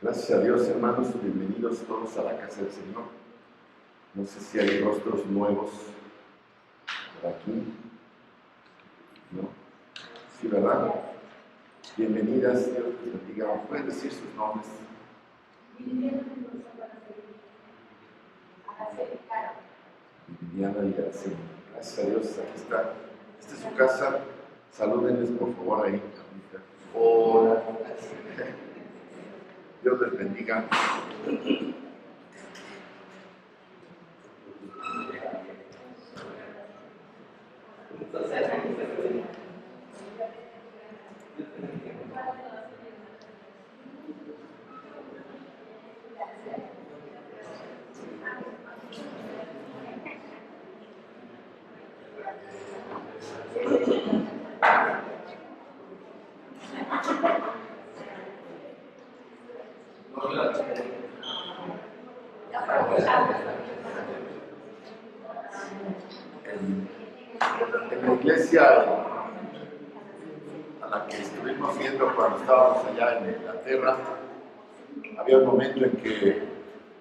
Gracias a Dios, hermanos, bienvenidos todos a la casa del Señor. No sé si hay rostros nuevos por aquí, ¿no? Sí, ¿verdad? Bienvenidas, Dios les bendiga. ¿Pueden decir sus nombres? Viviana y Araceli. Gracias a Dios, aquí está. Esta es su casa. Salúdenles, por favor, ahí. Hola. Dios les bendiga. En la iglesia a la que estuvimos yendo cuando estábamos allá en Inglaterra, había un momento en que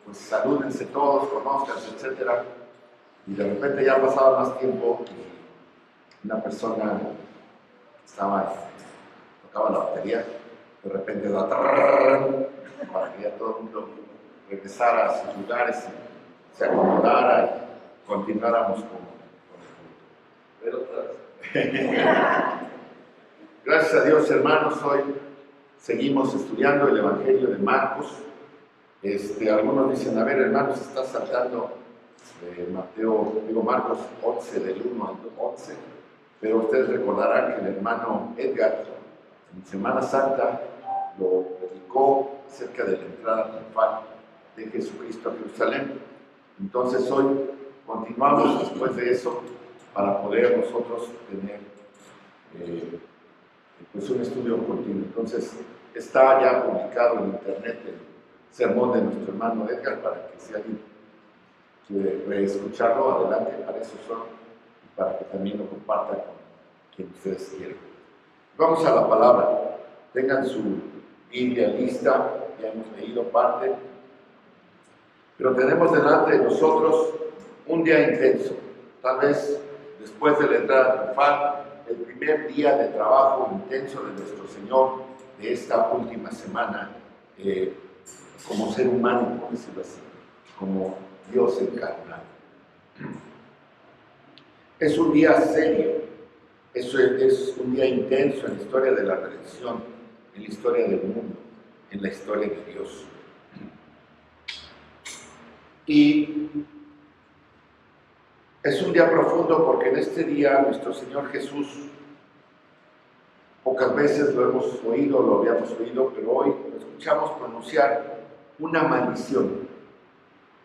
pues salúdense todos, conózcanse, etc. Y de repente ya pasaba más tiempo y una persona que tocaba la batería, de repente da para que ya todo el mundo regresara a sus lugares y se acomodara y continuáramos con Gracias a Dios, hermanos, hoy seguimos estudiando el Evangelio de Marcos. Algunos dicen, a ver, hermanos, está saltando Marcos 11, del 1 al 11, pero ustedes recordarán que el hermano Edgar, en Semana Santa, lo predicó acerca de la entrada triunfal de Jesucristo a Jerusalén. Entonces hoy continuamos después de eso para poder nosotros tener pues un estudio continuo. Entonces está ya publicado en internet el sermón de nuestro hermano Edgar, para que si alguien quiere reescucharlo, adelante, para eso son, y para que también lo compartan con quien ustedes quieran. Vamos a la palabra. Tengan su Biblia lista, ya hemos leído parte, pero tenemos delante de nosotros un día intenso, tal vez después de la entrada triunfal, el primer día de trabajo intenso de nuestro Señor de esta última semana, como ser humano, por decirlo así, como Dios encarnado. Es un día serio, es un día intenso en la historia de la redención, en la historia del mundo, en la historia de Dios. Y es un día profundo porque en este día nuestro Señor Jesús, pocas veces lo hemos oído, lo habíamos oído, pero hoy lo escuchamos pronunciar una maldición.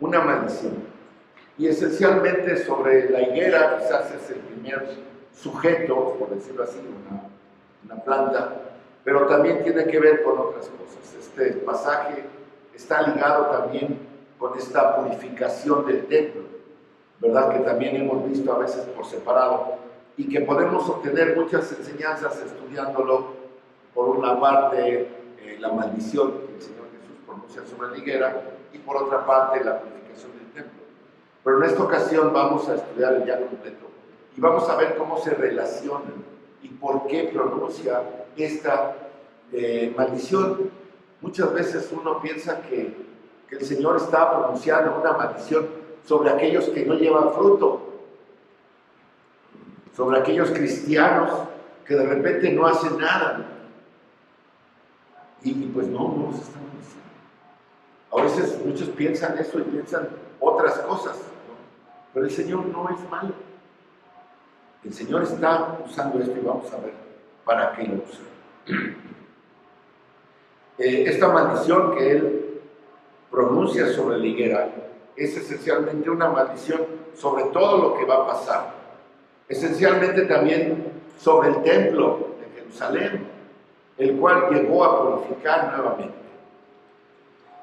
Una maldición. Y esencialmente sobre la higuera, quizás es el primer sujeto, por decirlo así, una planta, pero también tiene que ver con otras cosas. Este pasaje está ligado también con esta purificación del templo, ¿verdad? Que también hemos visto a veces por separado y que podemos obtener muchas enseñanzas estudiándolo. Por una parte, la maldición que el Señor Jesús pronuncia sobre la higuera, y por otra parte, la purificación del templo. Pero en esta ocasión vamos a estudiar el día completo y vamos a ver cómo se relacionan y por qué pronuncia esta maldición. Muchas veces uno piensa que el Señor está pronunciando una maldición sobre aquellos que no llevan fruto, sobre aquellos cristianos que de repente no hacen nada. Y pues no los estamos diciendo. A veces muchos piensan eso y piensan otras cosas, ¿no? Pero el Señor no es malo. El Señor está usando esto y vamos a ver para qué lo usa. Esta maldición que Él pronuncia sobre la higuera es esencialmente una maldición sobre todo lo que va a pasar. Esencialmente también sobre el templo de Jerusalén, el cual llegó a purificar nuevamente.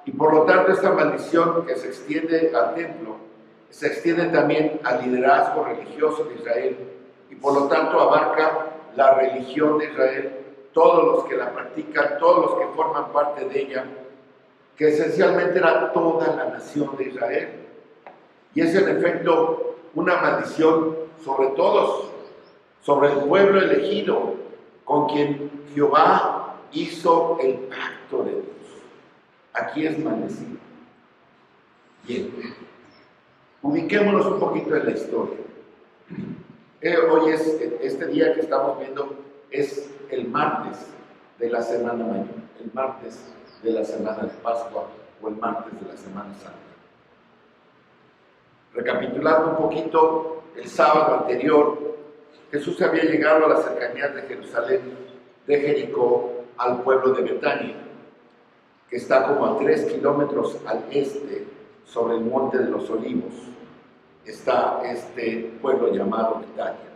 Y por lo tanto esta maldición que se extiende al templo se extiende también al liderazgo religioso de Israel y por lo tanto abarca la religión de Israel, todos los que la practican, todos los que forman parte de ella, que esencialmente era toda la nación de Israel. Y es en efecto una maldición sobre todos, sobre el pueblo elegido, con quien Jehová hizo el pacto de Dios. Aquí es maldecido. Bien, ubiquémonos un poquito en la historia. Hoy es, este día que estamos viendo es el martes de la Semana Mayor, el martes de la Semana de Pascua o el martes de la Semana Santa. Recapitulando un poquito, el sábado anterior, Jesús había llegado a las cercanías de Jerusalén, de Jericó, al pueblo de Betania, que está como a 3 kilómetros al este, sobre el Monte de los Olivos. Está este pueblo llamado Betania.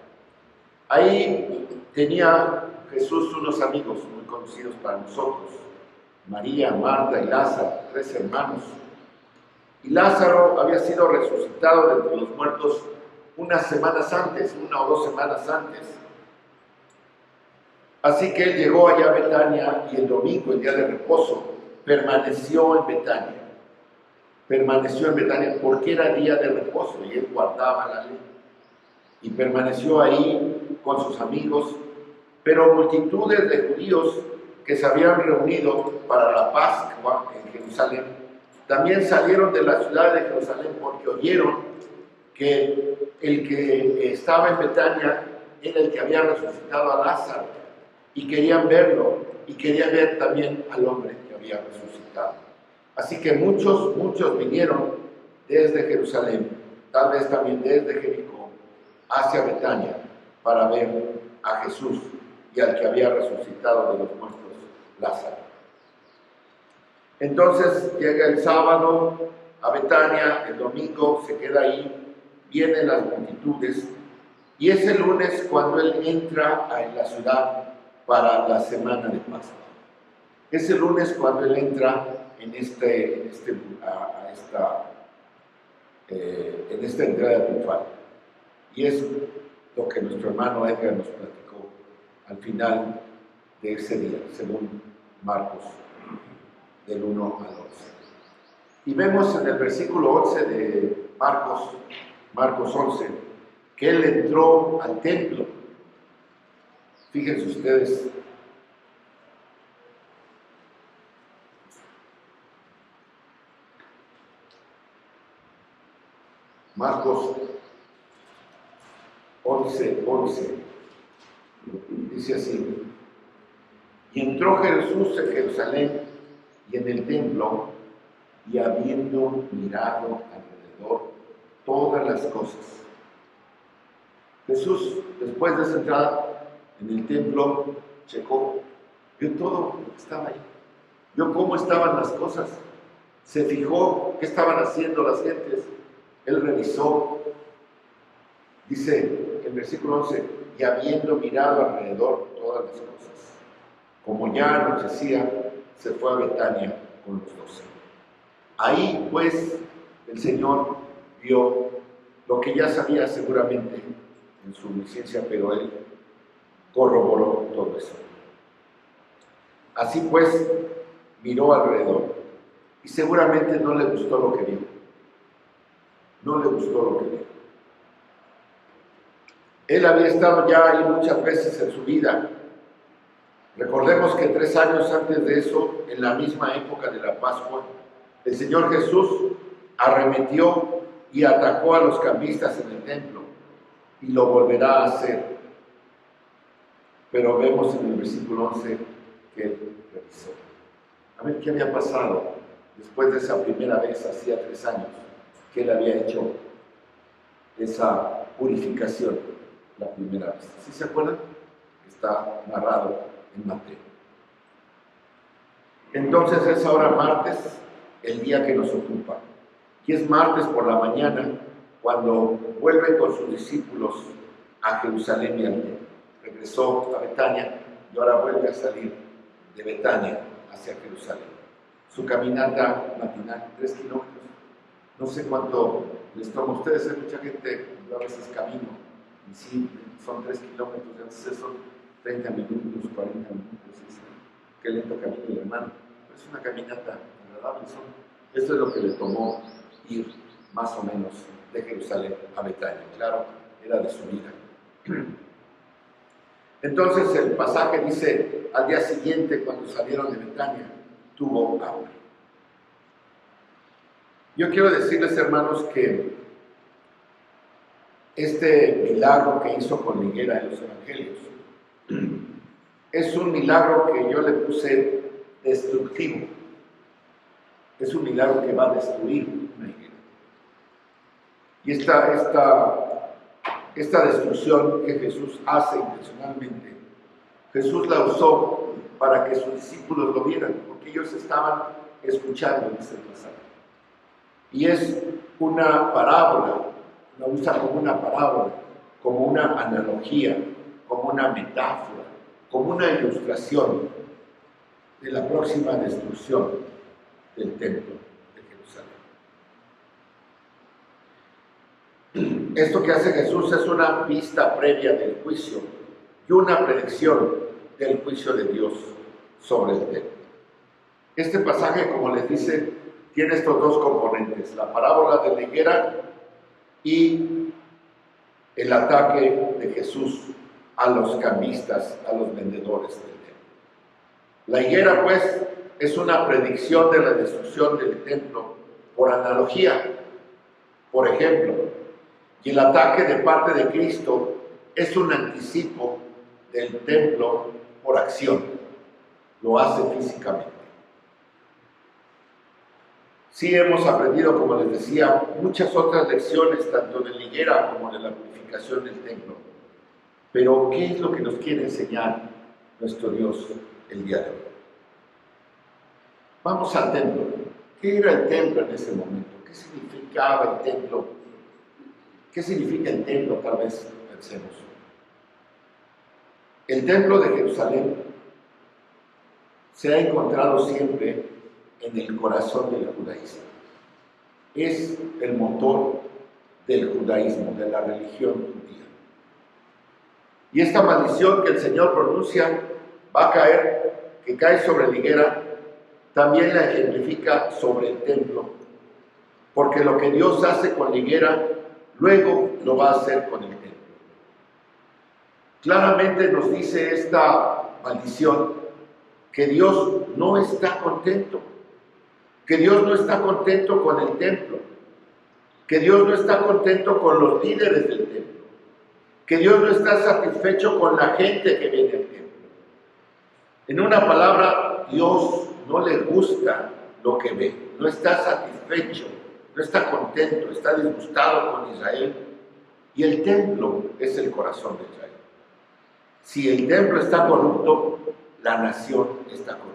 Ahí tenía Jesús unos amigos muy conocidos para nosotros, María, Marta y Lázaro, 3 hermanos. Y Lázaro había sido resucitado de entre los muertos unas semanas antes, 1 o 2 semanas antes. Así que él llegó allá a Betania y el domingo, el día de reposo, permaneció en Betania. Permaneció en Betania porque era día de reposo y él guardaba la ley. Y permaneció ahí con sus amigos, pero multitudes de judíos que se habían reunido para la Pascua en Jerusalén, también salieron de la ciudad de Jerusalén porque oyeron que el que estaba en Betania era el que había resucitado a Lázaro, y querían verlo, y querían ver también al hombre que había resucitado. Así que muchos vinieron desde Jerusalén, tal vez también desde Jericó, hacia Betania, para ver a Jesús y al que había resucitado de los muertos, Lázaro. Entonces llega el sábado a Betania, el domingo se queda ahí, vienen las multitudes, y es el lunes cuando él entra en la ciudad para la semana de Pascua. Es el lunes cuando él entra en esta entrada triunfal. Y es lo que nuestro hermano Edgar nos platicó al final de ese día, según Marcos, del 1 al 11. Y vemos en el versículo 11 de Marcos 11, que él entró al templo. Fíjense ustedes, Marcos 11, dice así: y entró Jesús en Jerusalén y en el templo, y habiendo mirado alrededor todas las cosas. Jesús, después de esa entrada en el templo, checó, vio todo lo que estaba ahí, vio cómo estaban las cosas, se fijó qué estaban haciendo las gentes, él revisó. Dice el versículo 11, y habiendo mirado alrededor todas las cosas, como ya anochecía, se fue a Betania con los 12. Ahí pues el Señor vio lo que ya sabía seguramente en su omnisciencia, pero él corroboró todo eso. Así pues miró alrededor y seguramente no le gustó lo que vio. No le gustó lo que vio. Él había estado ya ahí muchas veces en su vida. Recordemos que 3 años antes de eso, en la misma época de la Pascua, el Señor Jesús arremetió y atacó a los cambistas en el templo, y lo volverá a hacer. Pero vemos en el versículo 11 que él revisó. A ver qué había pasado después de esa primera vez, hacía 3 años, que él había hecho esa purificación la primera vez. ¿Sí se acuerdan? Está narrado en Mateo. Entonces es ahora martes, el día que nos ocupa. Y es martes por la mañana, cuando vuelve con sus discípulos a Jerusalén y al templo. Regresó a Betania y ahora vuelve a salir de Betania hacia Jerusalén. Su caminata matinal, 3 kilómetros. No sé cuánto les toma a ustedes. Hay mucha gente, yo a veces camino, y sí, son 3 kilómetros, entonces son 30 minutos, 40 minutos, qué lento camino el hermano. Pero es una caminata agradable. Esto es lo que le tomó ir más o menos de Jerusalén a Betania. Claro, era de su vida. Entonces el pasaje dice, al día siguiente, cuando salieron de Betania, tuvo hambre. Yo quiero decirles, hermanos, que este milagro que hizo con la higuera en los evangelios es un milagro que yo le puse destructivo. Es un milagro que va a destruir una higuera. Y esta destrucción que Jesús hace intencionalmente, Jesús la usó para que sus discípulos lo vieran, porque ellos estaban escuchando, dice el pasaje. Y es una parábola, la usa como una parábola, como una analogía, como una metáfora, como una ilustración de la próxima destrucción del templo de Jerusalén. Esto que hace Jesús es una pista previa del juicio y una predicción del juicio de Dios sobre el templo. Este pasaje, como les dice, tiene estos dos componentes, la parábola de la higuera y el ataque de Jesús a los cambistas, a los vendedores del templo. La higuera, pues, es una predicción de la destrucción del templo por analogía, por ejemplo, y el ataque de parte de Cristo es un anticipo del templo por acción, lo hace físicamente. Sí hemos aprendido, como les decía, muchas otras lecciones, tanto de la higuera como de la purificación del templo. Pero, ¿qué es lo que nos quiere enseñar nuestro Dios el día de hoy? Vamos al templo. ¿Qué era el templo en ese momento? ¿Qué significaba el templo? ¿Qué significa el templo? Tal vez pensemos. El templo de Jerusalén se ha encontrado siempre en el corazón del judaísmo. Es el motor del judaísmo, de la religión judía. Y esta maldición que el Señor pronuncia va a caer, que cae sobre la higuera, también la ejemplifica sobre el templo, porque lo que Dios hace con la higuera, luego lo va a hacer con el templo. Claramente nos dice esta maldición que Dios no está contento, que Dios no está contento con el templo, que Dios no está contento con los líderes del templo, que Dios no está satisfecho con la gente que viene al templo. En una palabra, Dios no le gusta lo que ve, no está satisfecho, no está contento, está disgustado con Israel, y el templo es el corazón de Israel. Si el templo está corrupto, la nación está corrupta.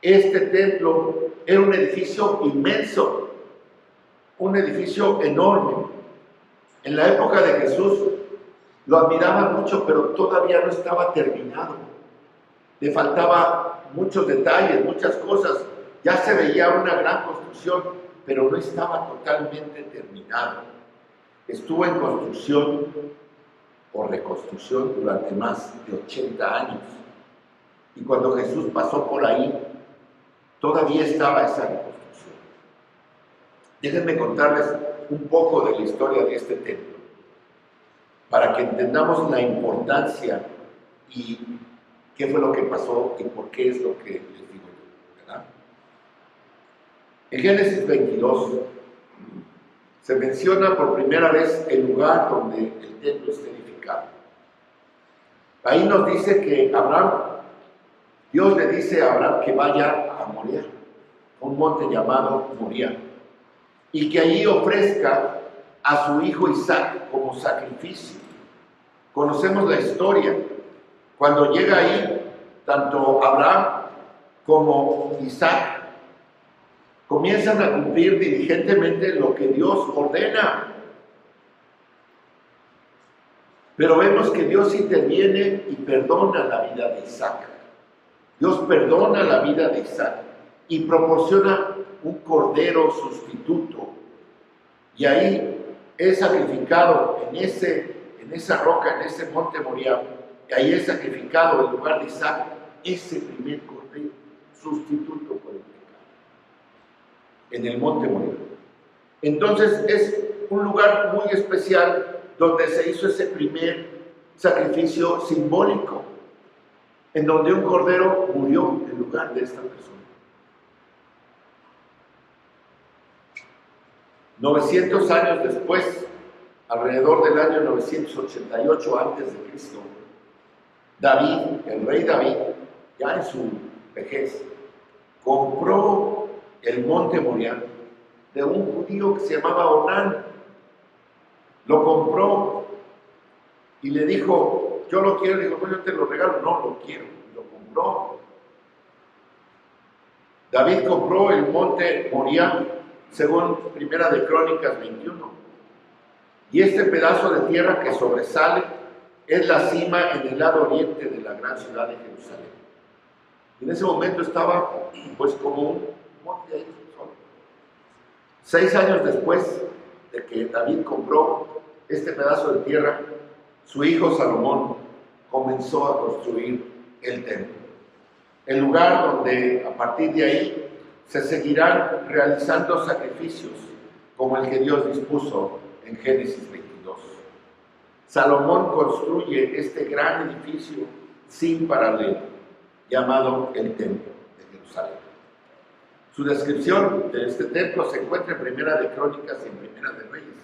Este templo era un edificio inmenso, un edificio enorme. En la época de Jesús lo admiraban mucho, pero todavía no estaba terminado. Le faltaban muchos detalles, muchas cosas. Ya se veía una gran construcción, pero no estaba totalmente terminado. Estuvo en construcción o reconstrucción durante más de 80 años. Y cuando Jesús pasó por ahí, todavía estaba esa reconstrucción. Déjenme contarles un poco de la historia de este templo, para que entendamos la importancia y qué fue lo que pasó y por qué es lo que les digo yo, ¿verdad? En Génesis 22 se menciona por primera vez el lugar donde el templo está edificado. Ahí nos dice que Dios le dice a Abraham que vaya a Moriah, un monte llamado Moriah, y que allí ofrezca a su hijo Isaac como sacrificio. Conocemos la historia. Cuando llega ahí, tanto Abraham como Isaac comienzan a cumplir diligentemente lo que Dios ordena. Pero vemos que Dios interviene y perdona la vida de Isaac. Dios perdona la vida de Isaac y proporciona un cordero sustituto Y ahí es sacrificado en esa roca, en ese monte Moriah, y ahí es sacrificado en lugar de Isaac ese primer cordero, sustituto por el pecado, en el monte Moriah. Entonces es un lugar muy especial donde se hizo ese primer sacrificio simbólico, en donde un cordero murió en lugar de esta persona. 900 años después, alrededor del año 988 a.C., David, el rey David, ya en su vejez, compró el monte Moriah de un judío que se llamaba Onán. Lo compró y le dijo, yo lo quiero. Le dijo, pues yo te lo regalo. No, lo quiero. Lo compró. David compró el monte Moriah, según Primera de Crónicas 21. Y este pedazo de tierra que sobresale es la cima en el lado oriente de la gran ciudad de Jerusalén. En ese momento estaba pues como un monte ahí solo. 6 años después de que David compró este pedazo de tierra, su hijo Salomón comenzó a construir el templo. El lugar donde a partir de ahí se seguirán realizando sacrificios como el que Dios dispuso en Génesis 22. Salomón construye este gran edificio sin paralelo, llamado el Templo de Jerusalén. Su descripción de este templo se encuentra en Primera de Crónicas y en Primera de Reyes,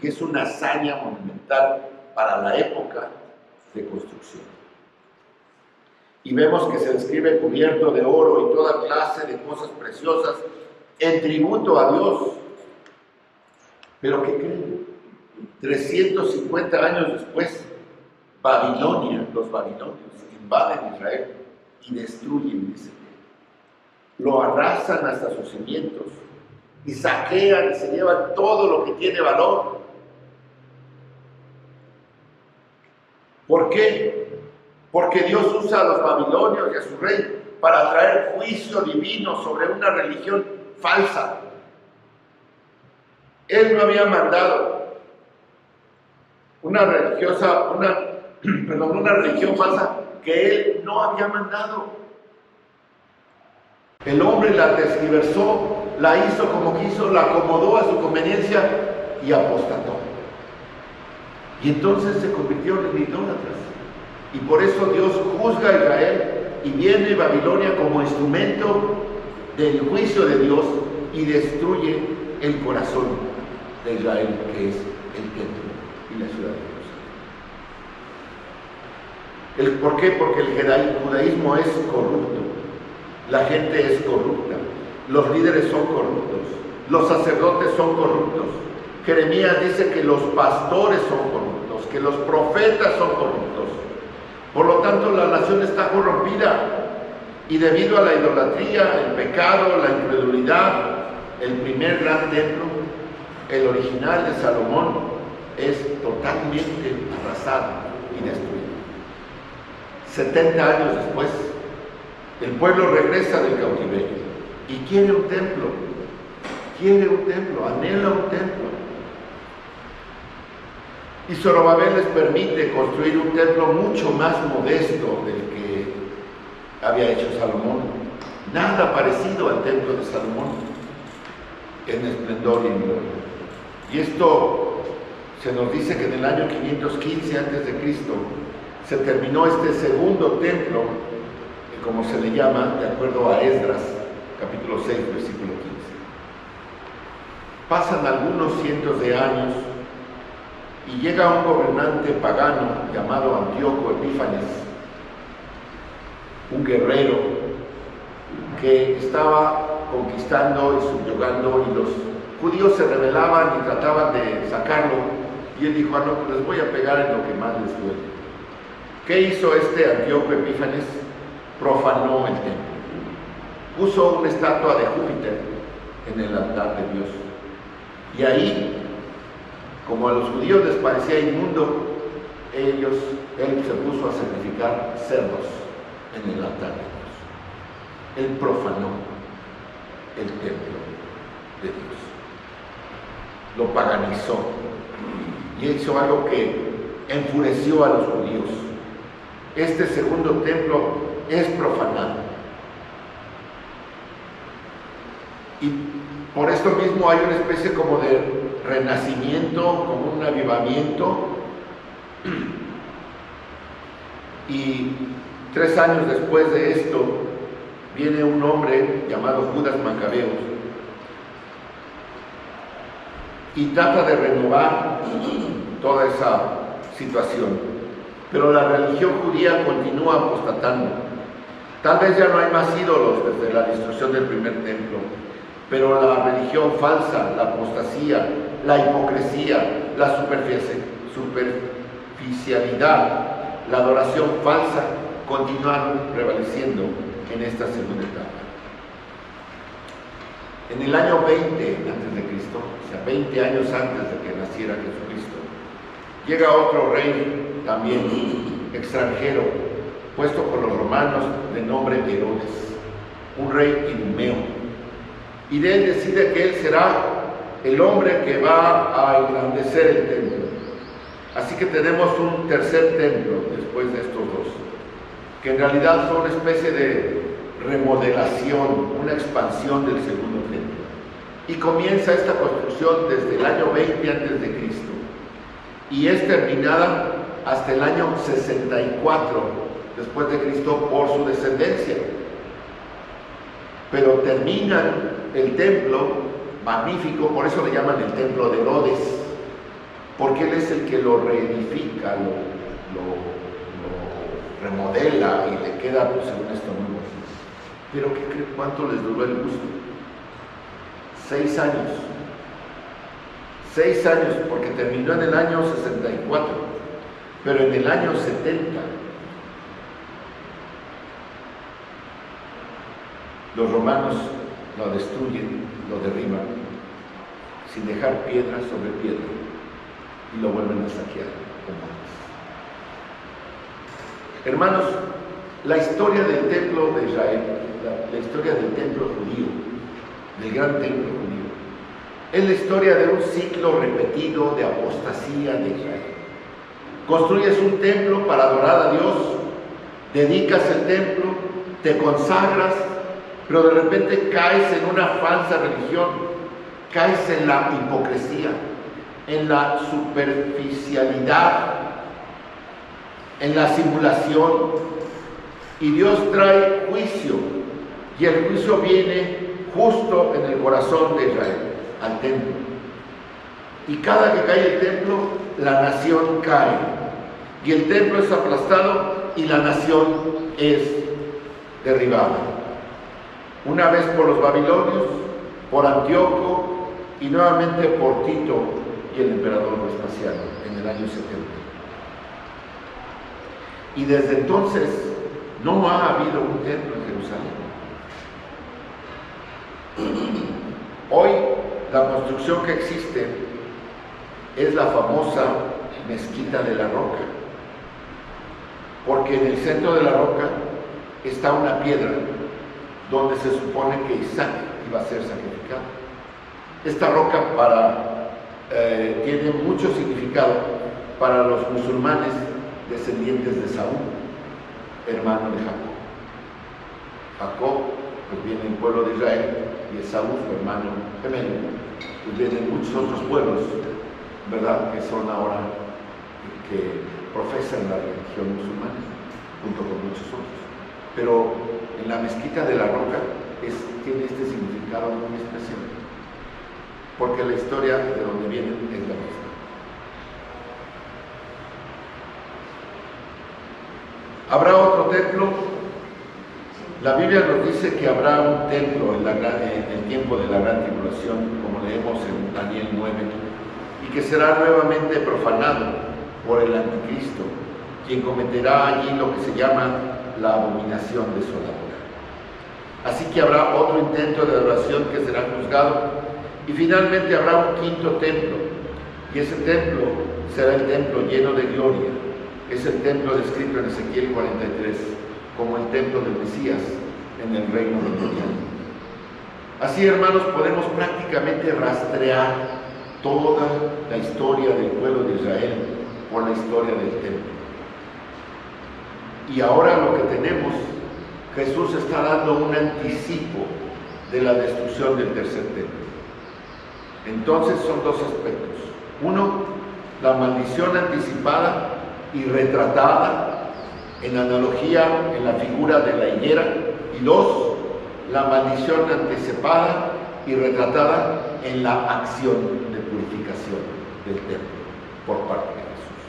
que es una hazaña monumental para la época de construcción. Y vemos que se describe cubierto de oro y toda clase de cosas preciosas en tributo a Dios. Pero ¿qué creen? 350 años después, Babilonia, los babilonios, invaden Israel y destruyen ese templo. Lo arrasan hasta sus cimientos y saquean y se llevan todo lo que tiene valor. ¿Por qué? Porque Dios usa a los babilonios y a su rey para traer juicio divino sobre una religión falsa. Él no había mandado una religión falsa que él no había mandado. El hombre la tergiversó, la hizo como quiso, la acomodó a su conveniencia y apostató. Y entonces se convirtieron en idólatras. Y por eso Dios juzga a Israel y viene Babilonia como instrumento del juicio de Dios y destruye el corazón de Israel, que es el templo y la ciudad de Jerusalén. ¿Por qué? Porque el judaísmo es corrupto, la gente es corrupta, los líderes son corruptos, los sacerdotes son corruptos. Jeremías dice que los pastores son corruptos, que los profetas son corruptos. Por lo tanto, la nación está corrompida y debido a la idolatría, el pecado, la incredulidad, el primer gran templo, el original de Salomón, es totalmente arrasado y destruido. 70 años después, el pueblo regresa del cautiverio y quiere un templo, anhela un templo. Y Zorobabel les permite construir un templo mucho más modesto del que había hecho Salomón. Nada parecido al templo de Salomón en esplendor y en gloria. Y esto se nos dice que en el año 515 a.C. se terminó este segundo templo, como se le llama, de acuerdo a Esdras, capítulo 6, versículo 15. Pasan algunos cientos de años y llega un gobernante pagano llamado Antíoco Epífanes, un guerrero que estaba conquistando y subyugando, y los judíos se rebelaban y trataban de sacarlo, y él dijo, no, pues les voy a pegar en lo que más les duele. ¿Qué hizo este Antíoco Epífanes? Profanó el templo. Puso una estatua de Júpiter en el altar de Dios. Y ahí, como a los judíos les parecía inmundo, él se puso a sacrificar cerdos en el altar de Dios. Él profanó el templo de Dios. lo paganizó y hizo algo que enfureció a los judíos. Este segundo templo es profanado. Y por esto mismo hay una especie como de renacimiento, como un avivamiento. Y 3 años después de esto, viene un hombre llamado Judas Macabeo y trata de renovar toda esa situación. Pero la religión judía continúa apostatando. Tal vez ya no hay más ídolos desde la destrucción del primer templo, pero la religión falsa, la apostasía, la hipocresía, la superficialidad, la adoración falsa continuaron prevaleciendo en esta segunda etapa. En el año 20 antes de Cristo, o sea, 20 años antes de que naciera Jesucristo, llega otro rey también extranjero, puesto por los romanos, de nombre Herodes, un rey idumeo. Y de él decide que él será el hombre que va a engrandecer el templo. Así que tenemos un tercer templo después de estos dos, que en realidad fue una especie de remodelación, una expansión del segundo templo. Y comienza esta construcción desde el año 20 antes de Cristo y es terminada hasta el año 64 después de Cristo por su descendencia. Pero terminan el templo magnífico, por eso le llaman el templo de Herodes, porque él es el que lo reedifica, lo remodela y le queda, pues, según esto, muy bonito. Pero ¿cuánto les duró el gusto? 6 años. 6 años, porque terminó en el año 64, pero en el año 70 los romanos lo destruyen, lo derriban, sin dejar piedra sobre piedra, y lo vuelven a saquear como antes. Hermanos, la historia del templo de Israel, la historia del templo judío, del gran templo judío, es la historia de un ciclo repetido de apostasía de Israel. Construyes un templo para adorar a Dios, dedicas el templo, te consagras, pero de repente caes en una falsa religión, caes en la hipocresía, en la superficialidad, en la simulación, y Dios trae juicio, y el juicio viene justo en el corazón de Israel, al templo. Y cada que cae el templo, la nación cae, y el templo es aplastado y la nación es derribada. Una vez por los babilonios, por Antíoco y nuevamente por Tito y el emperador Vespasiano en el año 70. Y desde entonces no ha habido un templo en Jerusalén. Hoy la construcción que existe es la famosa Mezquita de la Roca, porque en el centro de la roca está una piedra donde se supone que Isaac iba a ser sacrificado. Esta roca tiene mucho significado para los musulmanes descendientes de Saúl, hermano de Jacob. Jacob, pues, viene del pueblo de Israel, y Esaú, su hermano gemelo, pues vienen muchos otros pueblos, ¿verdad?, que son ahora, que profesan la religión musulmana, junto con muchos otros. Pero en la Mezquita de la Roca tiene este significado muy especial, porque la historia de donde vienen es la misma. ¿Habrá otro templo? La Biblia nos dice que habrá un templo en el tiempo de la gran tribulación, como leemos en Daniel 9, y que será nuevamente profanado por el anticristo, quien cometerá allí lo que se llama la abominación desoladora. Así que habrá otro intento de adoración que será juzgado, y finalmente habrá un quinto templo, y ese templo será el templo lleno de gloria. Es el templo descrito en Ezequiel 43 como el templo del Mesías en el reino de Dios. Así, hermanos, podemos prácticamente rastrear toda la historia del pueblo de Israel por la historia del templo. Y ahora lo que tenemos, Jesús está dando un anticipo de la destrucción del tercer templo. Entonces son dos aspectos. Uno, la maldición anticipada y retratada en analogía en la figura de la higuera. Y dos, la maldición anticipada y retratada en la acción de purificación del templo por parte de Jesús.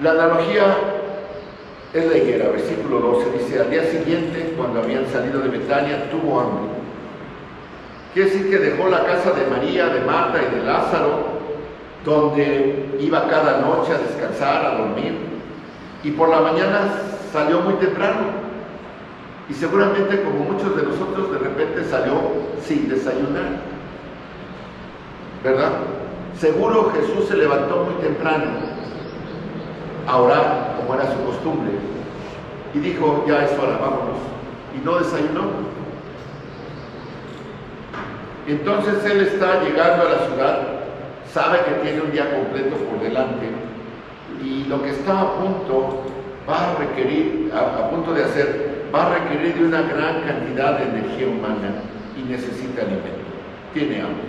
La analogía es la higuera, versículo 12, dice: al día siguiente, cuando habían salido de Betania, tuvo hambre. Quiere decir que dejó la casa de María, de Marta y de Lázaro, donde iba cada noche a descansar, a dormir, y por la mañana salió muy temprano. Y seguramente, como muchos de nosotros, de repente salió sin desayunar, ¿verdad? Seguro Jesús se levantó muy temprano a orar, como era su costumbre, y dijo: ya es hora, vámonos. Y no desayunó. Entonces él está llegando a la ciudad, sabe que tiene un día completo por delante, y lo que está a punto va a requerir, a punto de hacer, va a requerir de una gran cantidad de energía humana y necesita alimento, tiene hambre.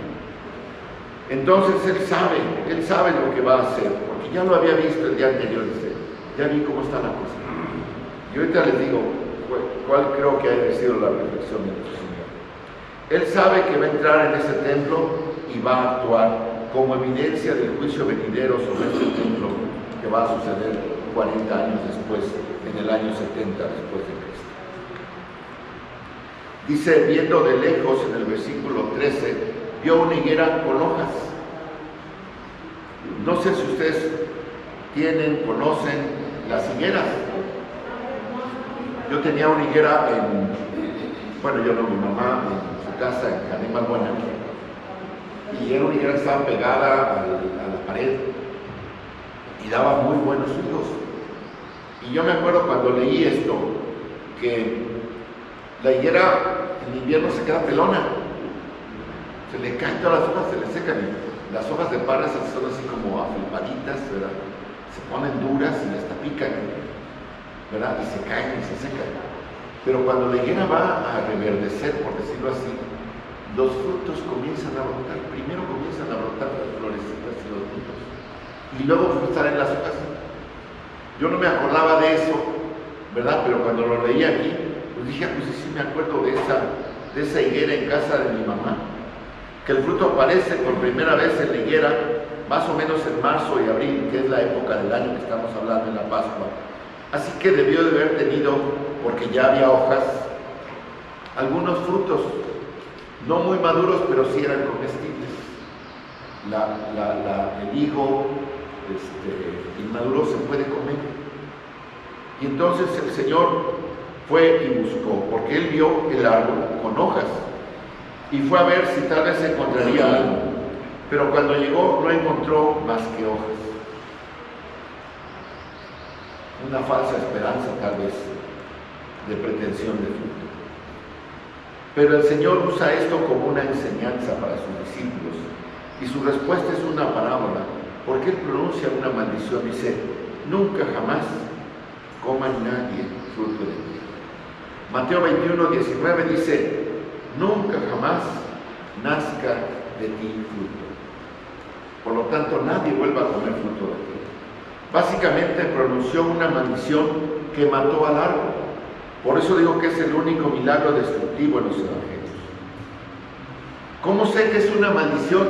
Entonces él sabe lo que va a hacer, porque ya lo había visto el día anterior, dice: ya vi cómo está la cosa. Y ahorita les digo cuál creo que haya sido la reflexión de nuestro Señor. Él sabe que va a entrar en ese templo y va a actuar como evidencia del juicio venidero sobre este templo que va a suceder 40 años después, en el año 70 después de Cristo. Dice: viendo de lejos, en el versículo 13, vio una higuera con hojas. No sé si ustedes conocen las higueras. Yo tenía una higuera mi mamá en su casa en Cané Malbuena, y era una higuera que estaba pegada a la pared y daba muy buenos higos. Y yo me acuerdo cuando leí esto, que la higuera en invierno se queda pelona, se le caen todas las hojas, se le secan, y las hojas de parras son así como afilpaditas, ¿verdad? Se ponen duras y hasta pican, ¿verdad? Y se caen y se secan. Pero cuando la higuera va a reverdecer, por decirlo así, los frutos comienzan a brotar. Primero comienzan a brotar las florecitas y los frutos, y luego salen las hojas. Yo no me acordaba de eso, ¿verdad? Pero cuando lo leí aquí, pues dije: pues sí me acuerdo de esa higuera en casa de mi mamá, que el fruto aparece por primera vez en la higuera, más o menos en marzo y abril, que es la época del año que estamos hablando, en la Pascua. Así que debió de haber tenido, porque ya había hojas, algunos frutos, no muy maduros, pero sí eran comestibles. El higo inmaduro se puede comer. Y entonces el Señor fue y buscó, porque él vio el árbol con hojas, y fue a ver si tal vez encontraría algo. Pero cuando llegó no encontró más que hojas. Una falsa esperanza, tal vez, de pretensión de fruto. Pero el Señor usa esto como una enseñanza para sus discípulos, y su respuesta es una parábola, porque Él pronuncia una maldición. Dice: nunca jamás coma nadie fruto de ti. Mateo 21:19 dice: nunca jamás nazca de ti fruto. Por lo tanto, nadie vuelva a comer fruto de ti. Básicamente pronunció una maldición que mató al árbol. Por eso digo que es el único milagro destructivo en los evangelios. ¿Cómo sé que es una maldición?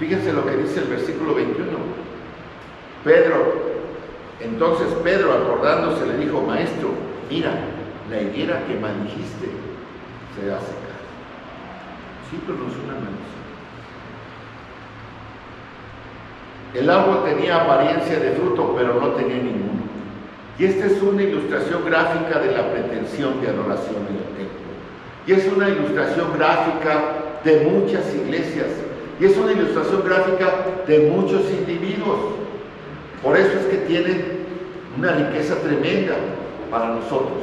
Fíjense lo que dice el versículo 21. Entonces Pedro, acordándose, le dijo: maestro, mira, la higuera que maldijiste se ha secado. Sí pronunció una maldición. El árbol tenía apariencia de fruto, pero no tenía ninguno. Y esta es una ilustración gráfica de la pretensión de adoración en el templo. Y es una ilustración gráfica de muchas iglesias. Y es una ilustración gráfica de muchos individuos. Por eso es que tienen una riqueza tremenda para nosotros.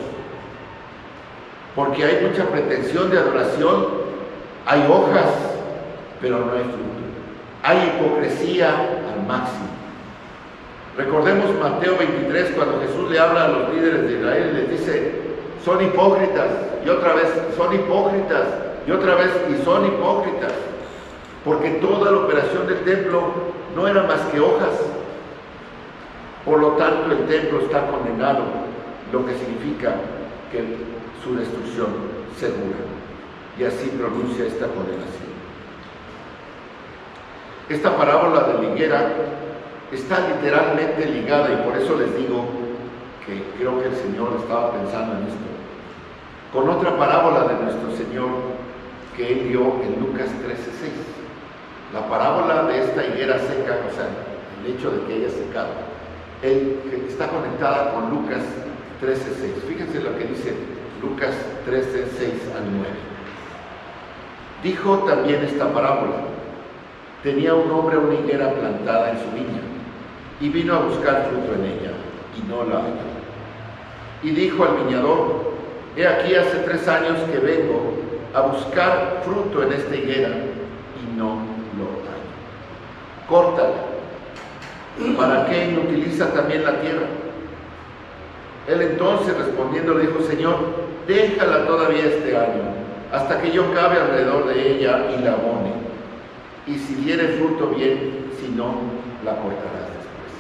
Porque hay mucha pretensión de adoración, hay hojas, pero no hay fruto. Hay hipocresía al máximo. Recordemos Mateo 23, cuando Jesús le habla a los líderes de Israel, les dice, son hipócritas, y otra vez, son hipócritas, y otra vez, y son hipócritas, porque toda la operación del templo no era más que hojas. Por lo tanto, el templo está condenado, lo que significa que su destrucción segura. Y así pronuncia esta condenación. Esta parábola de la higuera está literalmente ligada, y por eso les digo que creo que el Señor estaba pensando en esto, con otra parábola de nuestro Señor que Él dio en Lucas 13:6. La parábola de esta higuera seca, o sea, el hecho de que haya secado, está conectada con Lucas 13:6. Fíjense lo que dice Lucas 13:6 al 9. Dijo también esta parábola: tenía un hombre una higuera plantada en su viña, y vino a buscar fruto en ella, y no la halló. Y dijo al viñador: he aquí hace 3 años que vengo a buscar fruto en esta higuera, y no lo hallo. Córtala. ¿Para qué inutiliza también la tierra? Él entonces respondiendo le dijo: Señor, déjala todavía este año, hasta que yo cabe alrededor de ella y la abone. Y si diere fruto, bien; si no, la cortarás después.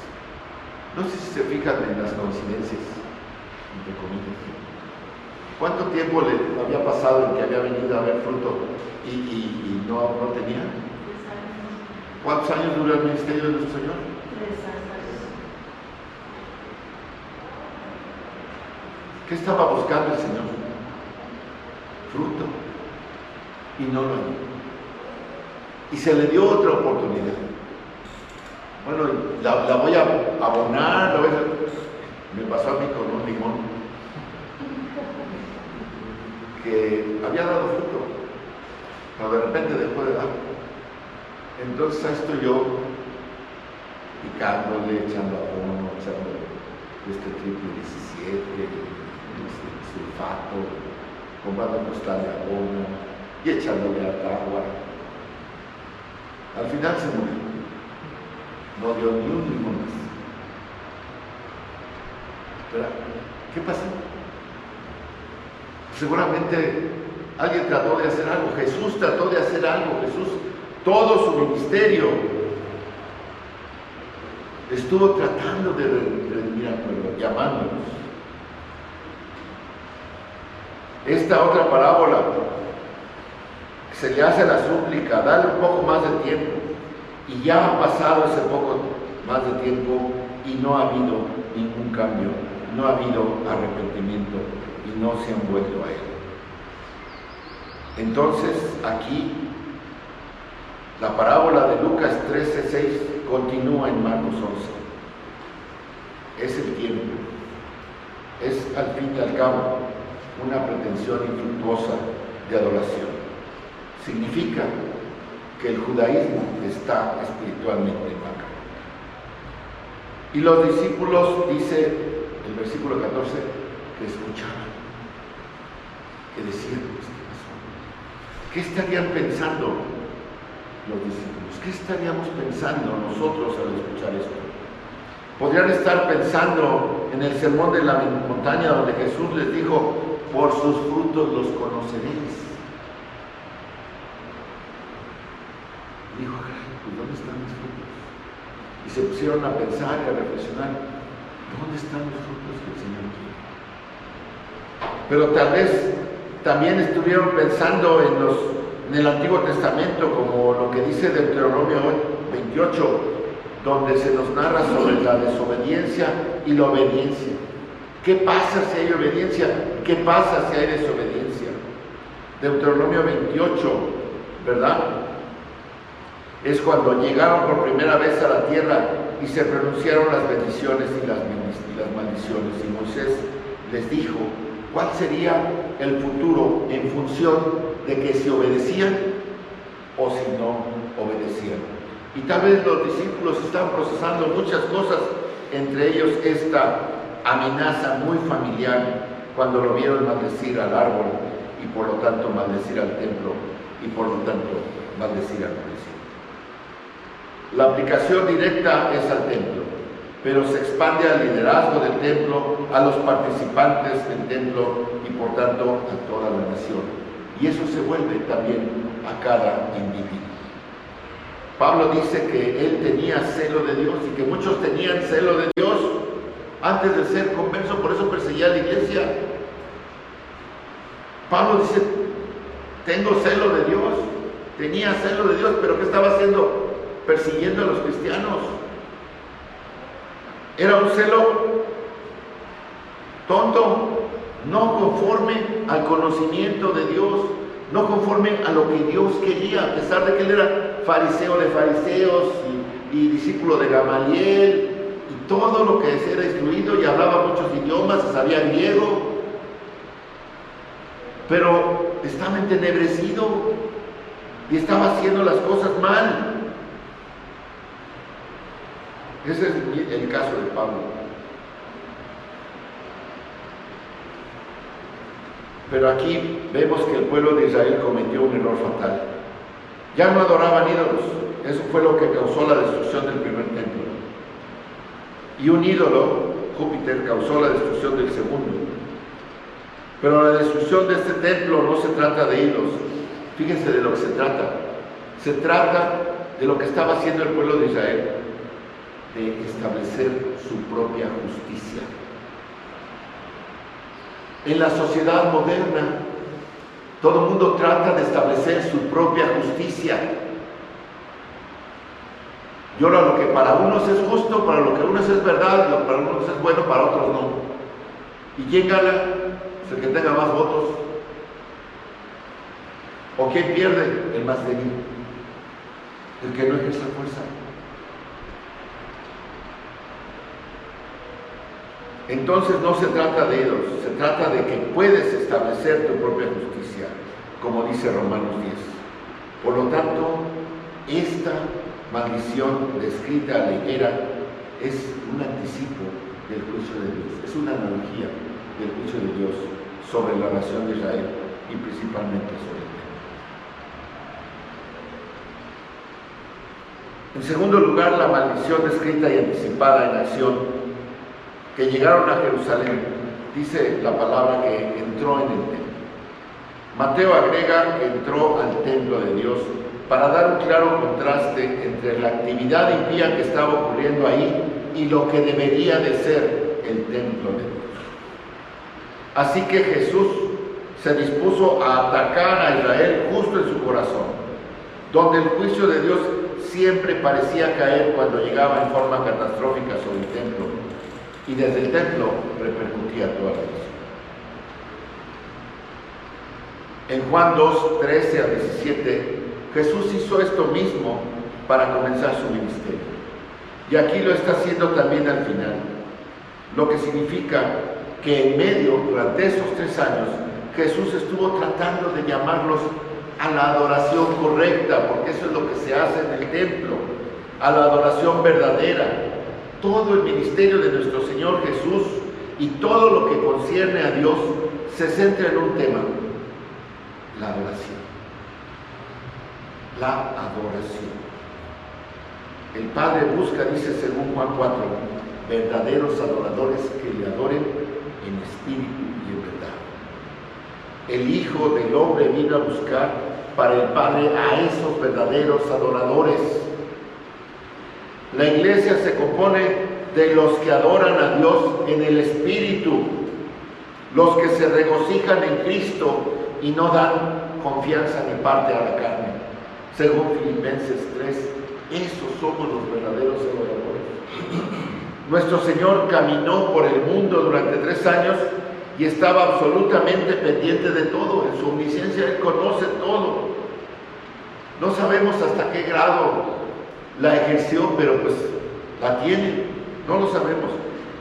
No sé si se fijan en las coincidencias, entre comillas. ¿Cuánto tiempo le había pasado en que había venido a ver fruto y no tenía? 3 años. ¿Cuántos años duró el ministerio de nuestro Señor? 3 años. ¿Qué estaba buscando el Señor? Fruto. Y no lo halló. Y se le dio otra oportunidad. Bueno, la voy a abonar, me pasó a mí con un limón que había dado fruto, pero de repente dejó de dar. Entonces ahí estoy yo picándole, echando abono, echando triple 17, sulfato, comprando costal de abono y echándole harta agua. Al final se murió. No dio ni un limón más. Pero, ¿qué pasó? Seguramente alguien trató de hacer algo. Jesús trató de hacer algo. Jesús, todo su ministerio, estuvo tratando de redimir al pueblo, llamándonos. Esta otra parábola, se le hace la súplica: dale un poco más de tiempo. Y ya ha pasado ese poco más de tiempo y no ha habido ningún cambio, no ha habido arrepentimiento y no se han vuelto a Él. Entonces, aquí, la parábola de Lucas 13:6 continúa en Marcos 11. Es el tiempo, es al fin y al cabo una pretensión infructuosa de adoración. Significa que el judaísmo está espiritualmente macabro. Y los discípulos, dice el versículo 14, que escuchaban, que decían: ¿qué estarían pensando los discípulos? ¿Qué estaríamos pensando nosotros al escuchar esto? Podrían estar pensando en el sermón de la montaña, donde Jesús les dijo: por sus frutos los conoceréis. Dijo: pues ¿dónde están mis frutos? Y se pusieron a pensar y a reflexionar: ¿dónde están los frutos que el Señor quiere? Pero tal vez también estuvieron pensando en el Antiguo Testamento, como lo que dice Deuteronomio 28, donde se nos narra sobre la desobediencia y la obediencia. ¿Qué pasa si hay obediencia? ¿Qué pasa si hay desobediencia? Deuteronomio 28, ¿verdad? Es cuando llegaron por primera vez a la tierra y se pronunciaron las bendiciones y las maldiciones. Y Moisés les dijo cuál sería el futuro en función de que si obedecían o si no obedecían. Y tal vez los discípulos están procesando muchas cosas, entre ellos esta amenaza muy familiar cuando lo vieron maldecir al árbol y por lo tanto maldecir al templo y por lo tanto maldecir al municipio. La aplicación directa es al templo, pero se expande al liderazgo del templo, a los participantes del templo y por tanto a toda la nación. Y eso se vuelve también a cada individuo. Pablo dice que él tenía celo de Dios y que muchos tenían celo de Dios antes de ser converso, por eso perseguía a la iglesia. Pablo dice, tengo celo de Dios, tenía celo de Dios, pero ¿qué estaba haciendo? Persiguiendo a los cristianos. Era un celo tonto, no conforme al conocimiento de Dios, no conforme a lo que Dios quería, a pesar de que él era fariseo de fariseos y discípulo de Gamaliel, y todo lo que era instruido y hablaba muchos idiomas, sabía griego, pero estaba entenebrecido y estaba haciendo las cosas mal. Ese es el caso de Pablo. Pero aquí vemos que el pueblo de Israel cometió un error fatal. Ya no adoraban ídolos. Eso fue lo que causó la destrucción del primer templo. Y un ídolo, Júpiter, causó la destrucción del segundo. Pero la destrucción de este templo no se trata de ídolos. Fíjense de lo que se trata. Se trata de lo que estaba haciendo el pueblo de Israel, de establecer su propia justicia. En la sociedad moderna, todo el mundo trata de establecer su propia justicia. Y ahora lo que para unos es justo, para lo que unos es verdad, lo que para unos es bueno, para otros no. ¿Y quién gana? Pues el que tenga más votos. ¿O quién pierde? El más débil, el que no ejerce fuerza. Entonces no se trata de ellos, se trata de que puedes establecer tu propia justicia, como dice Romanos 10. Por lo tanto, esta maldición descrita a la higuera es un anticipo del juicio de Dios, es una analogía del juicio de Dios sobre la nación de Israel y principalmente sobre el templo. En segundo lugar, la maldición descrita y anticipada en acción, que llegaron a Jerusalén, dice la palabra que entró en el templo. Mateo agrega que entró al templo de Dios para dar un claro contraste entre la actividad impía que estaba ocurriendo ahí y lo que debería de ser el templo de Dios. Así que Jesús se dispuso a atacar a Israel justo en su corazón, donde el juicio de Dios siempre parecía caer cuando llegaba en forma catastrófica sobre el templo, y desde el templo repercutía toda la nación. En Juan 2, 13 a 17, Jesús hizo esto mismo para comenzar su ministerio. Y aquí lo está haciendo también al final, lo que significa que en medio, durante esos 3 años, Jesús estuvo tratando de llamarlos a la adoración correcta, porque eso es lo que se hace en el templo, a la adoración verdadera. Todo el ministerio de nuestro Señor Jesús y todo lo que concierne a Dios se centra en un tema: la adoración. La adoración. El Padre busca, dice según Juan 4, verdaderos adoradores que le adoren en espíritu y en verdad. El Hijo del Hombre vino a buscar para el Padre a esos verdaderos adoradores. La iglesia se compone de los que adoran a Dios en el Espíritu, los que se regocijan en Cristo y no dan confianza ni parte a la carne. Según Filipenses 3, esos somos los verdaderos adoradores. Nuestro Señor caminó por el mundo durante 3 años y estaba absolutamente pendiente de todo. En su omnisciencia Él conoce todo. No sabemos hasta qué grado la ejerció, pero pues la tiene, no lo sabemos.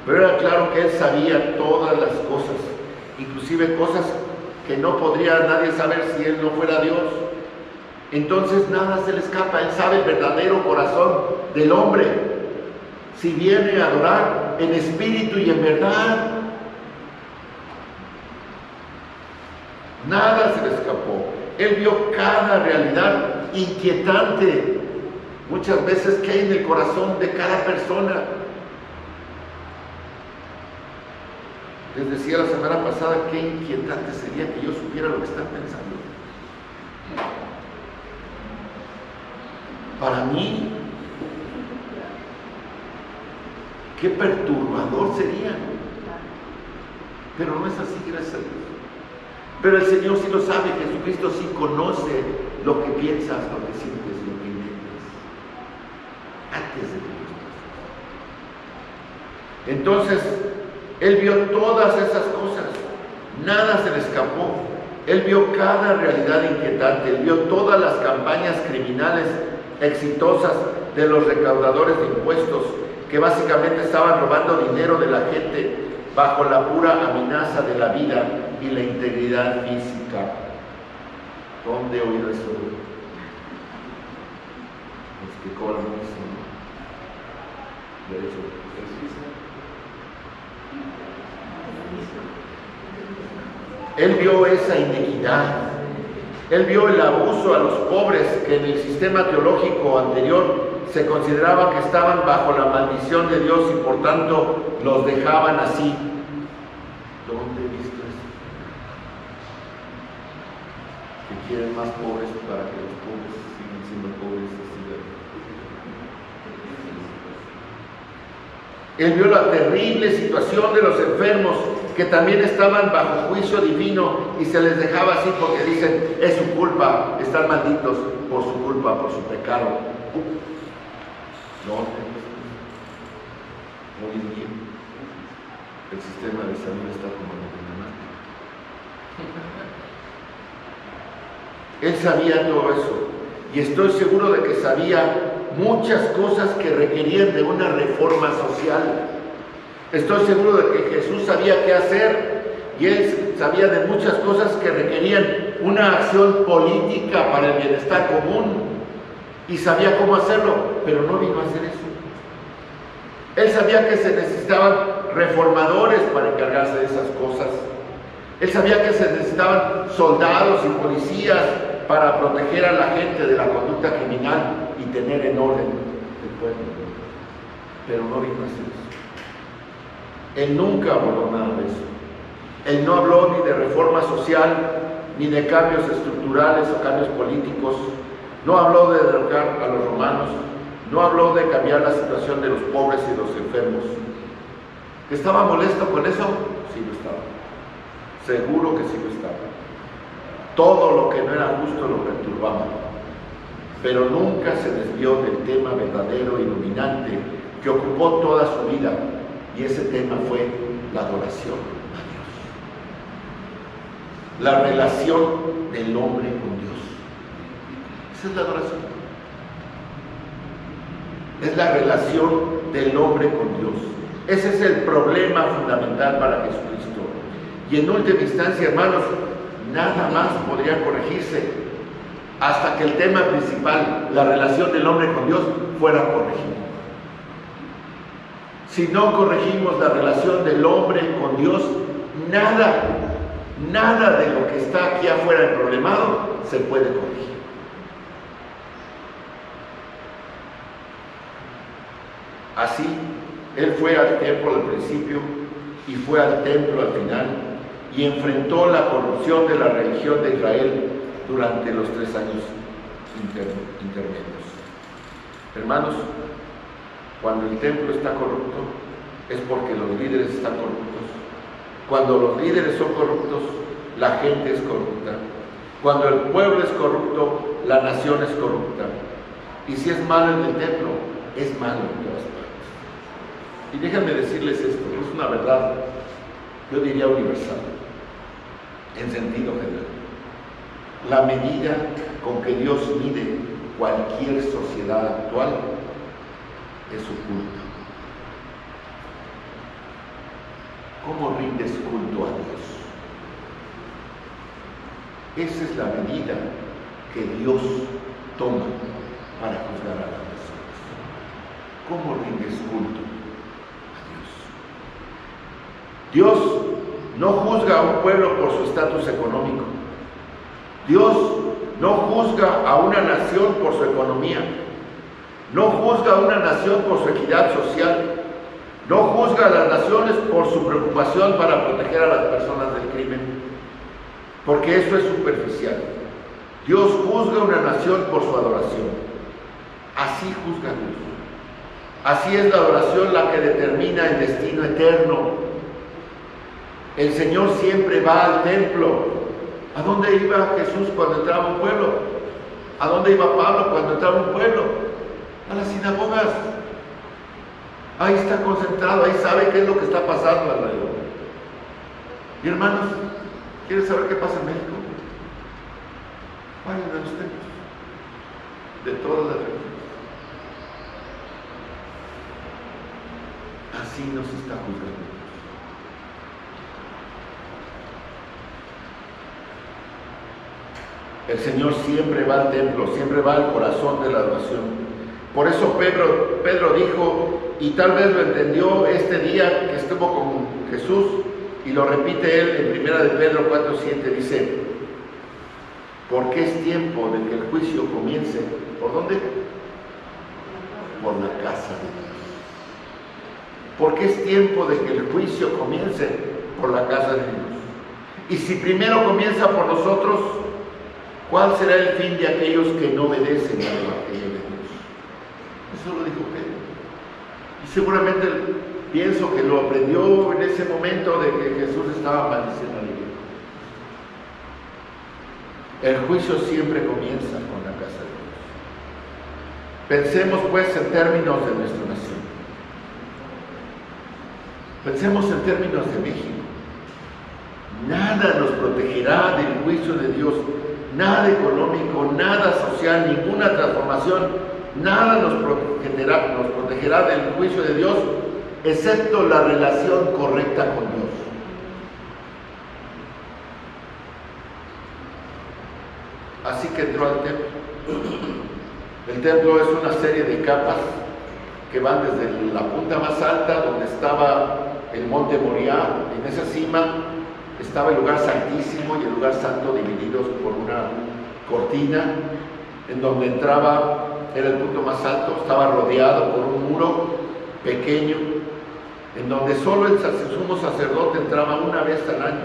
Pero era claro que Él sabía todas las cosas, inclusive cosas que no podría nadie saber si Él no fuera Dios. Entonces nada se le escapa. Él sabe el verdadero corazón del hombre, si viene a adorar en espíritu y en verdad. Nada se le escapó. Él vio cada realidad inquietante, muchas veces que hay en el corazón de cada persona. Les decía la semana pasada qué inquietante sería que yo supiera lo que están pensando. Para mí, qué perturbador sería. Pero no es así, gracias a Dios. Pero el Señor sí lo sabe, Jesucristo sí conoce lo que piensas, lo que sientes, lo que intentas, antes de que lo estés. Entonces, Él vio todas esas cosas, nada se le escapó. Él vio cada realidad inquietante, Él vio todas las campañas criminales exitosas de los recaudadores de impuestos, que básicamente estaban robando dinero de la gente bajo la pura amenaza de la vida y la integridad física. ¿Dónde he oído eso? Los que cobran eso, ¿no? Derecho de justicia. Él vio esa iniquidad. Él vio el abuso a los pobres que en el sistema teológico anterior se consideraba que estaban bajo la maldición de Dios y por tanto los dejaban así. ¿Dónde he visto eso? Que quieren más pobres para que los pobres sigan siendo pobres y sigan. Él vio la terrible situación de los enfermos que también estaban bajo juicio divino y se les dejaba así porque dicen, es su culpa, están malditos por su culpa, por su pecado. ¿Dónde? Hoy en día el sistema de salud está como en Él sabía todo eso y estoy seguro de que sabía muchas cosas que requerían de una reforma social. Estoy seguro de que Jesús sabía qué hacer y Él sabía de muchas cosas que requerían una acción política para el bienestar común y sabía cómo hacerlo, pero no vino a hacer eso. Él sabía que se necesitaban reformadores para encargarse de esas cosas. Él sabía que se necesitaban soldados y policías para proteger a la gente de la conducta criminal y tener en orden el pueblo. Pero no vino a hacer eso. Él nunca habló nada de eso. Él no habló ni de reforma social, ni de cambios estructurales o cambios políticos. No habló de derrocar a los romanos. No habló de cambiar la situación de los pobres y los enfermos. ¿Estaba molesto con eso? Sí lo estaba. Seguro que sí lo estaba. Todo lo que no era justo lo perturbaba. Pero nunca se desvió del tema verdadero y dominante que ocupó toda su vida. Y ese tema fue la adoración a Dios. La relación del hombre con Dios. Esa es la adoración. Es la relación del hombre con Dios. Ese es el problema fundamental para Jesucristo. Y en última instancia, hermanos, nada más podría corregirse hasta que el tema principal, la relación del hombre con Dios, fuera corregido. Si no corregimos la relación del hombre con Dios, nada de lo que está aquí afuera problemado se puede corregir. Así, Él fue al templo al principio y fue al templo al final y enfrentó la corrupción de la religión de Israel durante los 3 años intermedios. Hermanos, cuando el templo está corrupto, es porque los líderes están corruptos. Cuando los líderes son corruptos, la gente es corrupta. Cuando el pueblo es corrupto, la nación es corrupta. Y si es malo en el templo, es malo en todas partes. Y déjenme decirles esto, es una verdad, yo diría universal, en sentido general. La medida con que Dios mide cualquier sociedad actual es su culto. ¿Cómo rindes culto a Dios? Esa es la medida que Dios toma para juzgar a las personas. ¿Cómo rindes culto a Dios? Dios no juzga a un pueblo por su estatus económico. Dios no juzga a una nación por su economía, no juzga a una nación por su equidad social, no juzga a las naciones por su preocupación para proteger a las personas del crimen, porque esto es superficial. Dios juzga a una nación por su adoración. Así juzga Dios. Así es la adoración la que determina el destino eterno. El Señor siempre va al templo. ¿A dónde iba Jesús cuando entraba a un pueblo? ¿A dónde iba Pablo cuando entraba a un pueblo? A las sinagogas. Ahí está concentrado, ahí sabe qué es lo que está pasando alrededor. Y hermanos, ¿quieren saber qué pasa en México? Vayan a los templos de todas las religiones. Así nos está juzgando. El Señor siempre va al templo, siempre va al corazón de la adoración. Por eso Pedro dijo, y tal vez lo entendió este día que estuvo con Jesús, y lo repite él en 1 de Pedro 4:7, dice, porque es tiempo de que el juicio comience. ¿Por dónde? Por la casa de Dios. Porque es tiempo de que el juicio comience por la casa de Dios. Y si primero comienza por nosotros, ¿cuál será el fin de aquellos que no obedecen al Evangelio de Dios? Eso lo dijo Pedro. Y seguramente pienso que lo aprendió en ese momento de que Jesús estaba maldiciendo a la iglesia. El juicio siempre comienza con la casa de Dios. Pensemos pues en términos de nuestra nación. Pensemos en términos de México. Nada nos protegerá del juicio de Dios. Nada económico, nada social, ninguna transformación, nada nos protegerá del juicio de Dios, excepto la relación correcta con Dios. Así que entró al templo. El templo es una serie de capas que van desde la punta más alta, donde estaba el monte Moriah. En esa cima estaba el lugar santísimo y el lugar santo divididos por una cortina. En donde entraba, era el punto más alto, estaba rodeado por un muro pequeño, en donde solo el sumo sacerdote entraba una vez al año.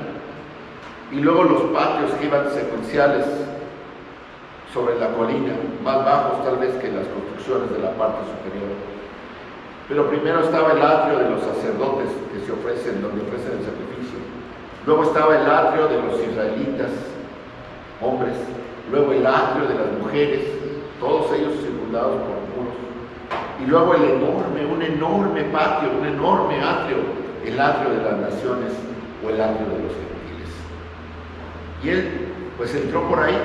Y luego los patios que iban secuenciales sobre la colina, más bajos tal vez que las construcciones de la parte superior. Pero primero estaba el atrio de los sacerdotes que se ofrecen, donde ofrecen el sacrificio. Luego estaba el atrio de los israelitas, hombres. Luego el atrio de las mujeres, todos ellos circundados por muros. Y luego un enorme patio, un enorme atrio, el atrio de las naciones o el atrio de los gentiles. Y él pues entró por ahí,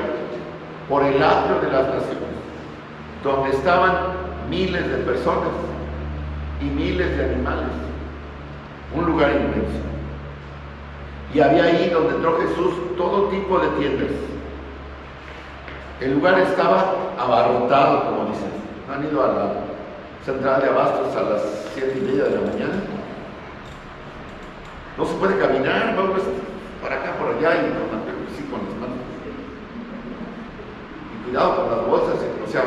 por el atrio de las naciones, donde estaban miles de personas y miles de animales, un lugar inmenso. Y había ahí donde entró Jesús todo tipo de tiendas. El lugar estaba abarrotado, como dicen. ¿Han ido a la central de abastos a las 7:30 de la mañana? No se puede caminar, vamos para acá, por allá, y con las manos. Y cuidado con las bolsas, o sea,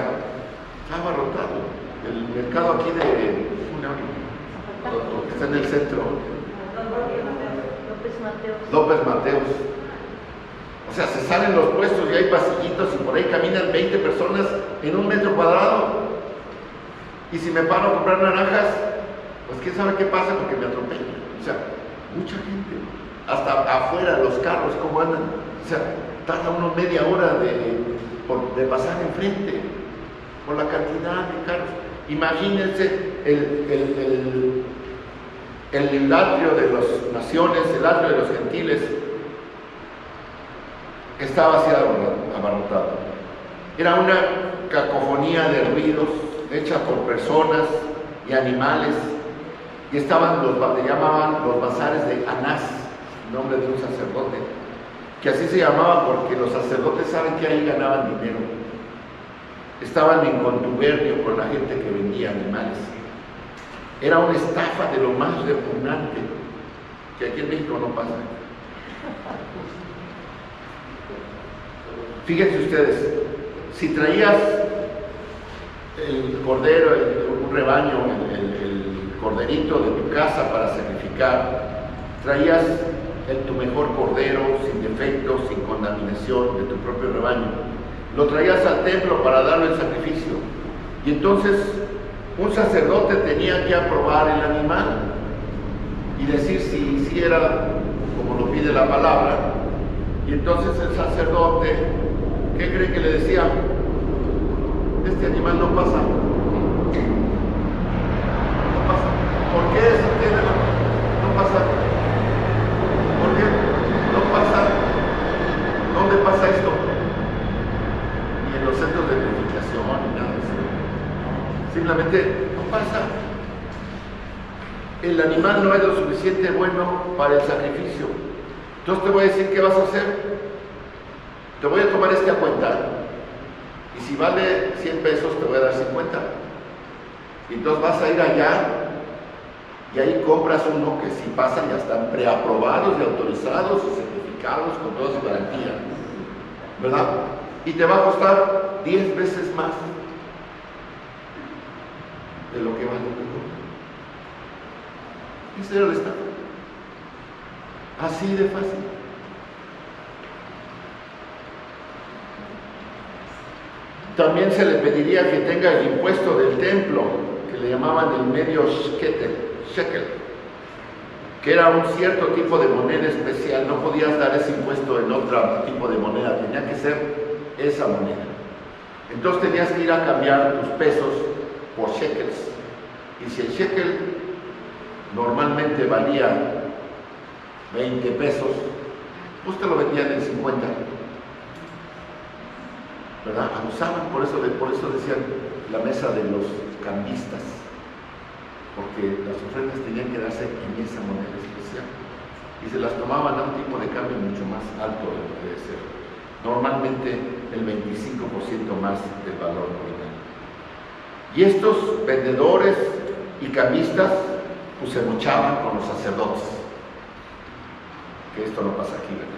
está abarrotado. El mercado aquí de que está en el centro, López Mateos. O sea, se salen los puestos y hay pasillitos y por ahí caminan 20 personas en 1 metro cuadrado. Y si me paro a comprar naranjas, pues quién sabe qué pasa porque me atropellan. O sea, mucha gente. Hasta afuera los carros, ¿cómo andan? O sea, tarda uno media hora de pasar enfrente por la cantidad de carros. Imagínense el atrio de las naciones, el atrio de los gentiles, estaba así abarrotado. Era una cacofonía de ruidos hecha por personas y animales, y estaban le llamaban los bazares de Anás, nombre de un sacerdote, que así se llamaba porque los sacerdotes saben que ahí ganaban dinero. Estaban en contubernio con la gente que vendía animales. Era una estafa de lo más repugnante, que aquí en México no pasa. Fíjense ustedes, si traías el cordero, un rebaño, el corderito de tu casa para sacrificar, traías tu mejor cordero, sin defectos, sin contaminación, de tu propio rebaño. Lo traías al templo para darle el sacrificio. Y entonces un sacerdote tenía que aprobar el animal y decir si era como lo pide la palabra. Y entonces el sacerdote, ¿qué cree que le decía? Este animal no pasa. No pasa. ¿Por qué eso tiene? No pasa. ¿Por qué? No pasa. ¿Dónde pasa esto? Ni en los centros de verificación ni nada de eso. Simplemente no pasa. El animal no es lo suficiente bueno para el sacrificio. Entonces te voy a decir qué vas a hacer. Te voy a tomar a cuenta. Y si vale 100 pesos, te voy a dar 50. Y entonces vas a ir allá y ahí compras uno que si pasa ya están preaprobados y autorizados y certificados con toda su garantía, ¿verdad? Y te va a costar 10 veces más de lo que vale tu compra. ¿En serio le está? Así de fácil. También se le pediría que tenga el impuesto del templo, que le llamaban el medio shekel, que era un cierto tipo de moneda especial. No podías dar ese impuesto en otro tipo de moneda, tenía que ser esa moneda. Entonces tenías que ir a cambiar tus pesos por shekels. Y si el shekel normalmente valía 20 pesos, pues te lo vendían en 50. ¿Verdad? Abusaban, por eso decían la mesa de los cambistas, porque las ofrendas tenían que darse en esa moneda especial y se las tomaban a un tipo de cambio mucho más alto de lo que debe ser, normalmente el 25% más del valor nominal. Y estos vendedores y cambistas pues se mochaban con los sacerdotes, que esto no pasa aquí, ¿verdad?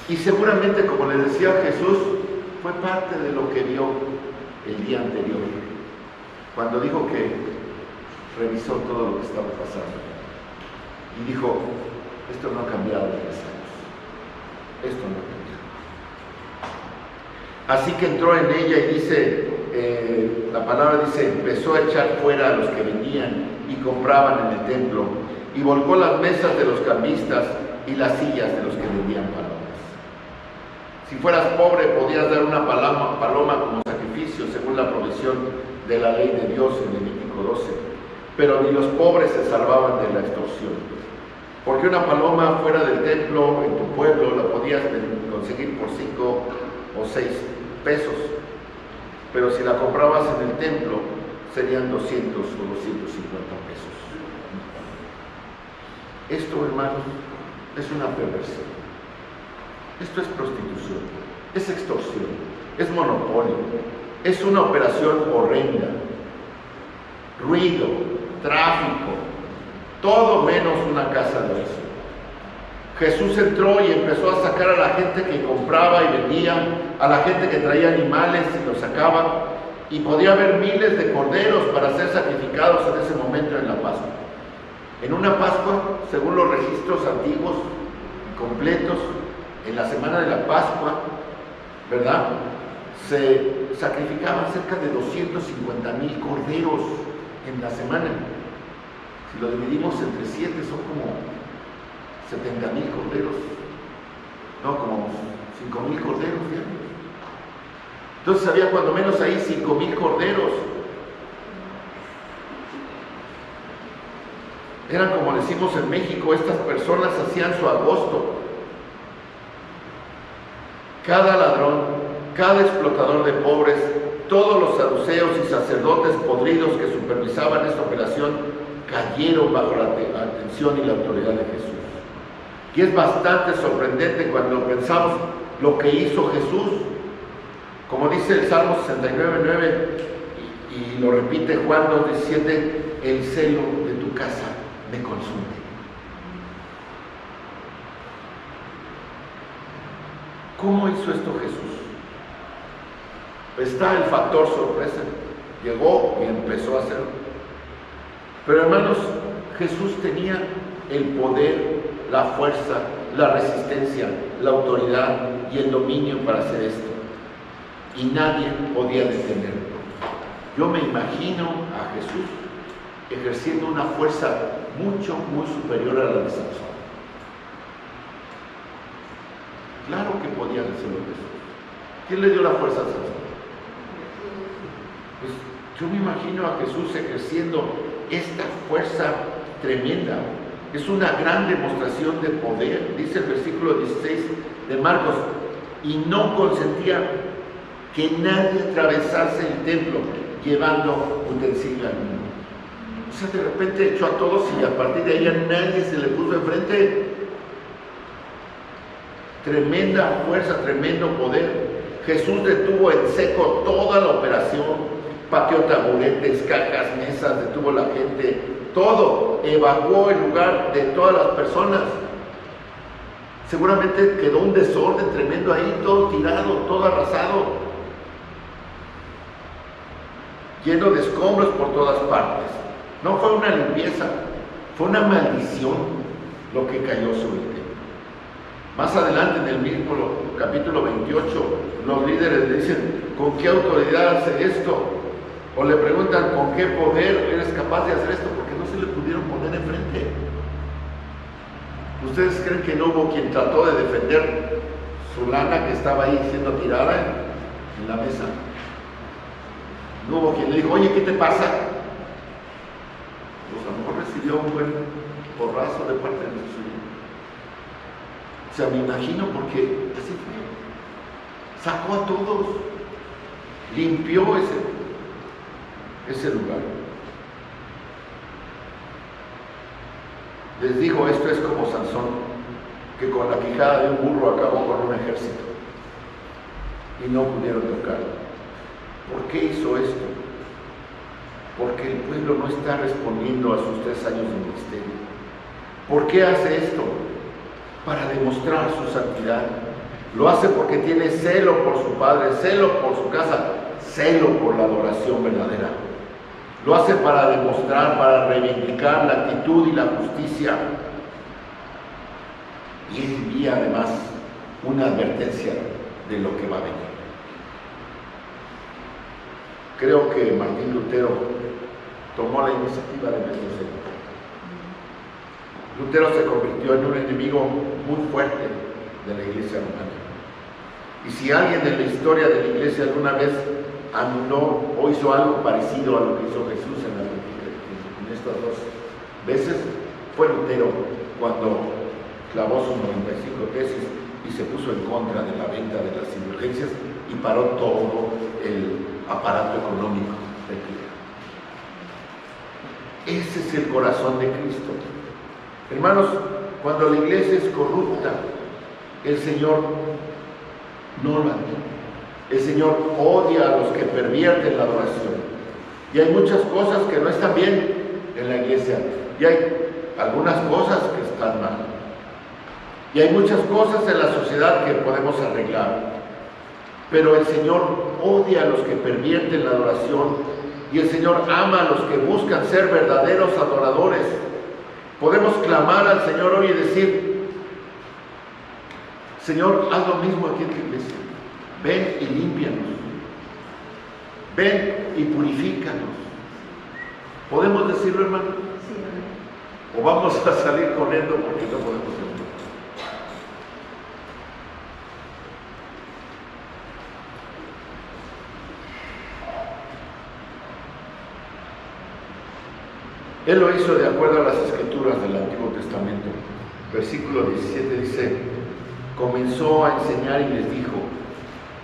Y seguramente, como les decía Jesús, fue parte de lo que vio el día anterior, cuando dijo que revisó todo lo que estaba pasando. Y dijo, esto no ha cambiado en 3 años. Esto no ha cambiado. Así que entró en ella y dice, la palabra dice, empezó a echar fuera a los que vendían y compraban en el templo, y volcó las mesas de los cambistas y las sillas de los que vendían palomas. Si fueras pobre, podías dar una paloma como sacrificio, según la provisión de la ley de Dios en Levítico 12. Pero ni los pobres se salvaban de la extorsión. Porque una paloma fuera del templo, en tu pueblo, la podías conseguir por 5 o 6 pesos. Pero si la comprabas en el templo, serían 200 o 250 pesos. Esto, hermanos, es una perversión. Esto es prostitución, es extorsión, es monopolio, es una operación horrenda. Ruido, tráfico, todo menos una casa de oración. Jesús entró y empezó a sacar a la gente que compraba y vendía, a la gente que traía animales y los sacaba, y podía haber miles de corderos para ser sacrificados en ese momento en la Pascua. En una Pascua, según los registros antiguos y completos, en la semana de la Pascua, ¿verdad? Se sacrificaban cerca de 250,000 corderos en la semana. Si lo dividimos entre 7, son como 70,000 corderos. No, como 5,000 corderos, ¿cierto? Entonces había cuando menos ahí 5,000 corderos. Eran, como decimos en México, estas personas hacían su agosto. Cada ladrón, cada explotador de pobres, todos los saduceos y sacerdotes podridos que supervisaban esta operación cayeron bajo la atención y la autoridad de Jesús. Y es bastante sorprendente cuando pensamos lo que hizo Jesús. Como dice el Salmo 69:9 y lo repite Juan 2:17, el celo de tu casa me consume. ¿Cómo hizo esto Jesús? Está el factor sorpresa. Llegó y empezó a hacerlo. Pero hermanos, Jesús tenía el poder, la fuerza, la resistencia, la autoridad y el dominio para hacer esto. Y nadie podía detenerlo. Yo me imagino a Jesús ejerciendo una fuerza muy superior a la de Sansón. Claro que podía hacerlo Jesús. ¿Quién le dio la fuerza a Sansón? Pues yo me imagino a Jesús ejerciendo esta fuerza tremenda. Es una gran demostración de poder. Dice el versículo 16 de Marcos: y no consentía que nadie atravesase el templo llevando utensilio alguno. O sea, de repente echó a todos y a partir de ahí a nadie se le puso enfrente. Tremenda fuerza, tremendo poder. Jesús detuvo en seco toda la operación. Pateó taburetes, cajas, mesas, detuvo la gente, todo. Evacuó el lugar de todas las personas. Seguramente quedó un desorden tremendo ahí, todo tirado, todo arrasado, lleno de escombros por todas partes. No fue una limpieza, fue una maldición lo que cayó sobre el templo. Más adelante en el mismo capítulo 28, los líderes le dicen: ¿con qué autoridad hace esto? O le preguntan: ¿con qué poder eres capaz de hacer esto? Porque no se le pudieron poner enfrente. ¿Ustedes creen que no hubo quien trató de defender su lana que estaba ahí siendo tirada en la mesa? No hubo quien le dijo: oye, ¿qué te pasa? Pues a lo mejor recibió un buen porrazo de parte de nuestro Señor. O sea, me imagino, porque así fue. Sacó a todos, limpió ese lugar. Les dijo: esto es como Sansón, que con la quijada de un burro acabó con un ejército y no pudieron tocarlo. ¿Por qué hizo esto? Porque el pueblo no está respondiendo a sus 3 años de ministerio. ¿Por qué hace esto? Para demostrar su santidad. Lo hace porque tiene celo por su padre, celo por su casa, celo por la adoración verdadera. Lo hace para demostrar, para reivindicar la actitud y la justicia. Y envía además una advertencia de lo que va a venir. Creo que Martín Lutero tomó la iniciativa de nuestro Señor. Lutero se convirtió en un enemigo muy fuerte de la Iglesia romana. Y si alguien en la historia de la Iglesia alguna vez anuló o hizo algo parecido a lo que hizo Jesús en estas 2 veces, fue Lutero, cuando clavó sus 95 tesis y se puso en contra de la venta de las indulgencias y paró todo el aparato económico del clero. Ese es el corazón de Cristo. Hermanos, cuando la iglesia es corrupta, el Señor no lo admite. El Señor odia a los que pervierten la adoración. Y hay muchas cosas que no están bien en la iglesia. Y hay algunas cosas que están mal. Y hay muchas cosas en la sociedad que podemos arreglar. Pero el Señor odia a los que pervierten la adoración. Y el Señor ama a los que buscan ser verdaderos adoradores. Podemos clamar al Señor hoy y decir: Señor, haz lo mismo aquí en tu iglesia. Ven y límpianos. Ven y purifícanos. ¿Podemos decirlo, hermano? Sí. ¿O vamos a salir corriendo porque no podemos hacerlo? Él lo hizo de acuerdo a las escrituras del Antiguo Testamento. Versículo 17 dice: comenzó a enseñar y les dijo: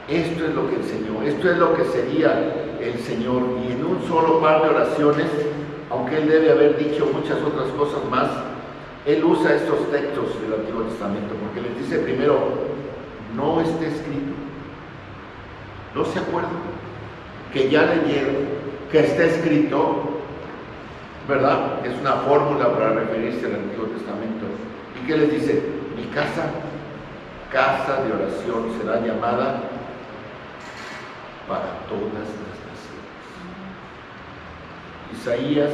esto es lo que enseñó, esto es lo que sería el Señor. Y en un solo par de oraciones, aunque él debe haber dicho muchas otras cosas más, él usa estos textos del Antiguo Testamento, porque les dice primero: no está escrito. ¿No se acuerdan? Que ya leyeron, que está escrito, ¿verdad? Es una fórmula para referirse al Antiguo Testamento. ¿Y qué les dice? Mi casa casa de oración será llamada para todas las naciones. Isaías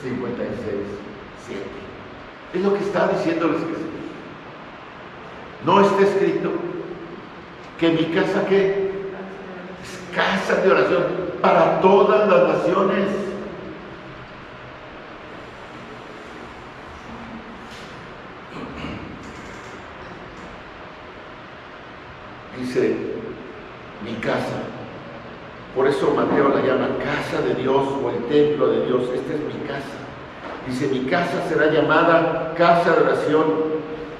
56:7. Es lo que está diciéndoles Jesús. No está escrito que mi casa, ¿qué? Es casa de oración para todas las naciones. Dice, mi casa. Por eso Mateo la llama casa de Dios o el templo de Dios. Esta es mi casa. Dice, mi casa será llamada casa de oración.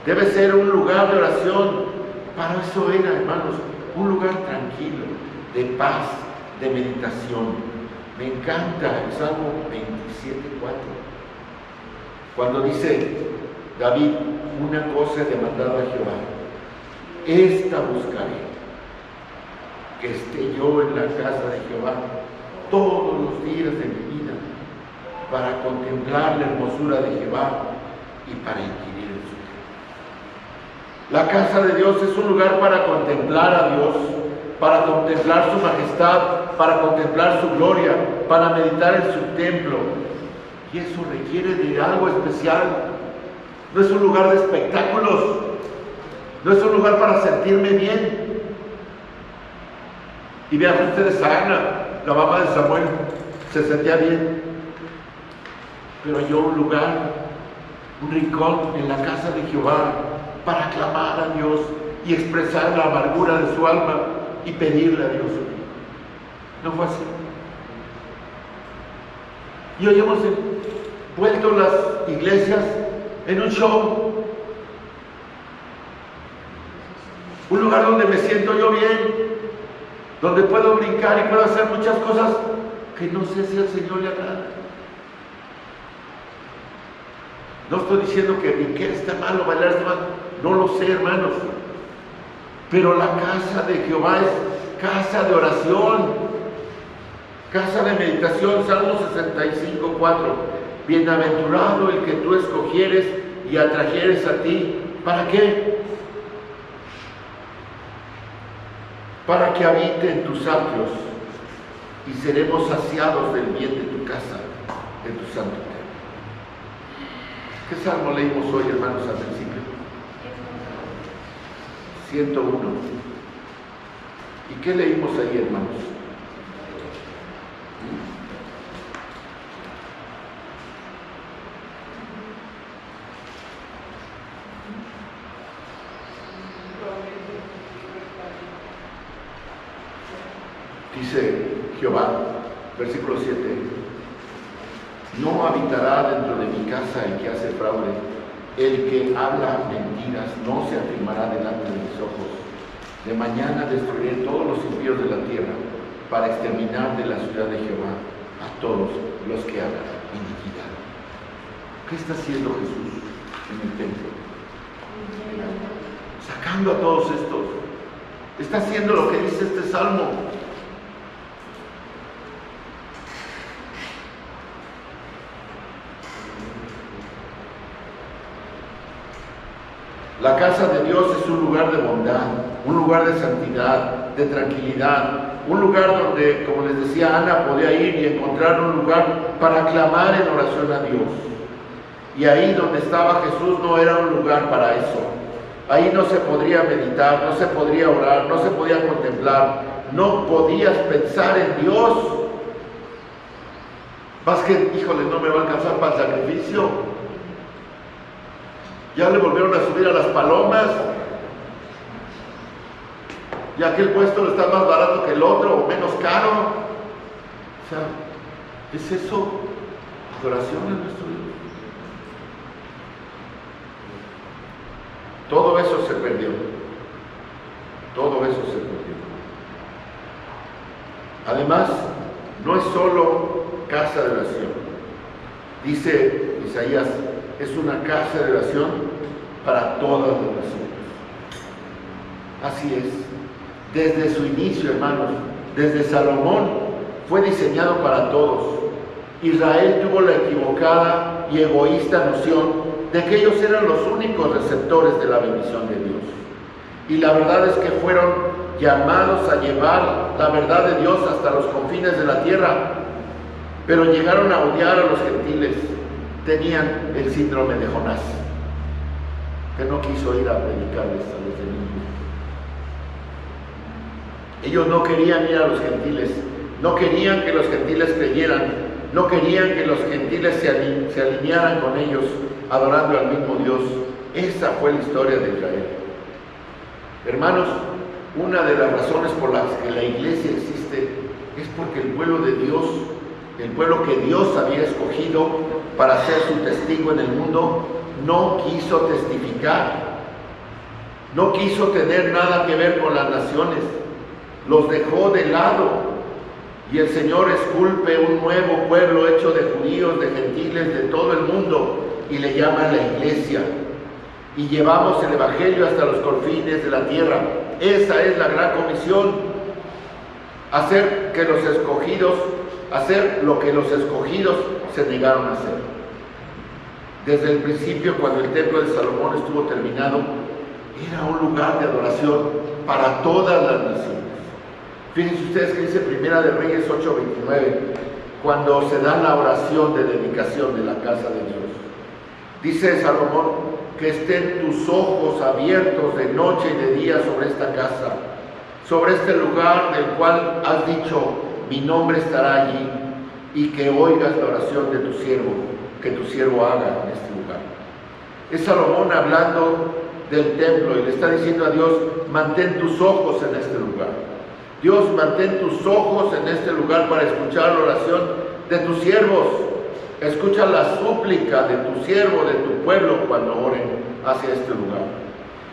Debe ser un lugar de oración. Para eso era, hermanos, un lugar tranquilo, de paz, de meditación. Me encanta el Salmo 27:4. Cuando dice David, una cosa he demandado a Jehová, esta buscaré, que esté yo en la casa de Jehová todos los días de mi vida, para contemplar la hermosura de Jehová y para inquirir en su templo. La casa de Dios es un lugar para contemplar a Dios, para contemplar su majestad, para contemplar su gloria, para meditar en su templo. Y eso requiere de algo especial. No es un lugar de espectáculos, no es un lugar para sentirme bien. Y vean ustedes a Ana, la mamá de Samuel, se sentía bien. Pero halló un lugar, un rincón en la casa de Jehová para clamar a Dios y expresar la amargura de su alma y pedirle a Dios. No fue así. Y hoy hemos vuelto las iglesias en un show, un lugar donde me siento yo bien, donde puedo brincar y puedo hacer muchas cosas que no sé si al Señor le agrada. No estoy diciendo que brincar está mal o bailar está mal, no lo sé, hermanos, pero la casa de Jehová es casa de oración, casa de meditación. Salmo 65:4. Bienaventurado el que tú escogieres y atrajeres a ti. ¿Para qué? Para que habite en tus atrios y seremos saciados del bien de tu casa, de tu santo templo. ¿Qué salmo leímos hoy, hermanos, al principio? 101. ¿Y qué leímos ahí, hermanos? Dice Jehová, versículo 7, no habitará dentro de mi casa el que hace fraude, el que habla mentiras no se afirmará delante de mis ojos. De mañana destruiré todos los impíos de la tierra, para exterminar de la ciudad de Jehová a todos los que hagan iniquidad. ¿Qué está haciendo Jesús en el templo? Sacando a todos estos. Está haciendo lo que dice este salmo. La casa de Dios es un lugar de bondad, un lugar de santidad, de tranquilidad, un lugar donde, como les decía, Ana podía ir y encontrar un lugar para clamar en oración a Dios. Y ahí donde estaba Jesús no era un lugar para eso. Ahí no se podría meditar, no se podría orar, no se podía contemplar, no podías pensar en Dios. Más que, híjole, no me va a alcanzar para el sacrificio. Ya le volvieron a subir a las palomas. Y aquel puesto está más barato que el otro, o menos caro. O sea, ¿es eso adoración en nuestro Dios? Todo eso se perdió. Todo eso se perdió. Además, no es solo casa de oración. Dice Isaías, es una casa de oración para todas las naciones. Así es. Desde su inicio, hermanos, desde Salomón, fue diseñado para todos. Israel tuvo la equivocada y egoísta noción de que ellos eran los únicos receptores de la bendición de Dios. Y la verdad es que fueron llamados a llevar la verdad de Dios hasta los confines de la tierra, pero llegaron a odiar a los gentiles. Tenían el síndrome de Jonás, que no quiso ir a predicarles a los de Nínive. Ellos no querían ir a los gentiles, no querían que los gentiles creyeran, no querían que los gentiles se alinearan con ellos, adorando al mismo Dios. Esa fue la historia de Israel. Hermanos, una de las razones por las que la iglesia existe es porque el pueblo de Dios, el pueblo que Dios había escogido para ser su testigo en el mundo, no quiso testificar, no quiso tener nada que ver con las naciones, los dejó de lado. Y el Señor esculpe un nuevo pueblo hecho de judíos, de gentiles, de todo el mundo, y le llama la iglesia. Y llevamos el evangelio hasta los confines de la tierra. Esa es la gran comisión: hacer lo que los escogidos se negaron a hacer. Desde el principio, cuando el templo de Salomón estuvo terminado, era un lugar de adoración para todas las naciones. Fíjense ustedes que dice Primera de Reyes 8:29, cuando se da la oración de dedicación de la casa de Dios. Dice Salomón: que estén tus ojos abiertos de noche y de día sobre esta casa, sobre este lugar del cual has dicho, mi nombre estará allí, y que oigas la oración de tu siervo, que tu siervo haga en este lugar. Es Salomón hablando del templo y le está diciendo a Dios: mantén tus ojos en este lugar. Dios, mantén tus ojos en este lugar para escuchar la oración de tus siervos. Escucha la súplica de tu siervo, de tu pueblo, cuando oren hacia este lugar.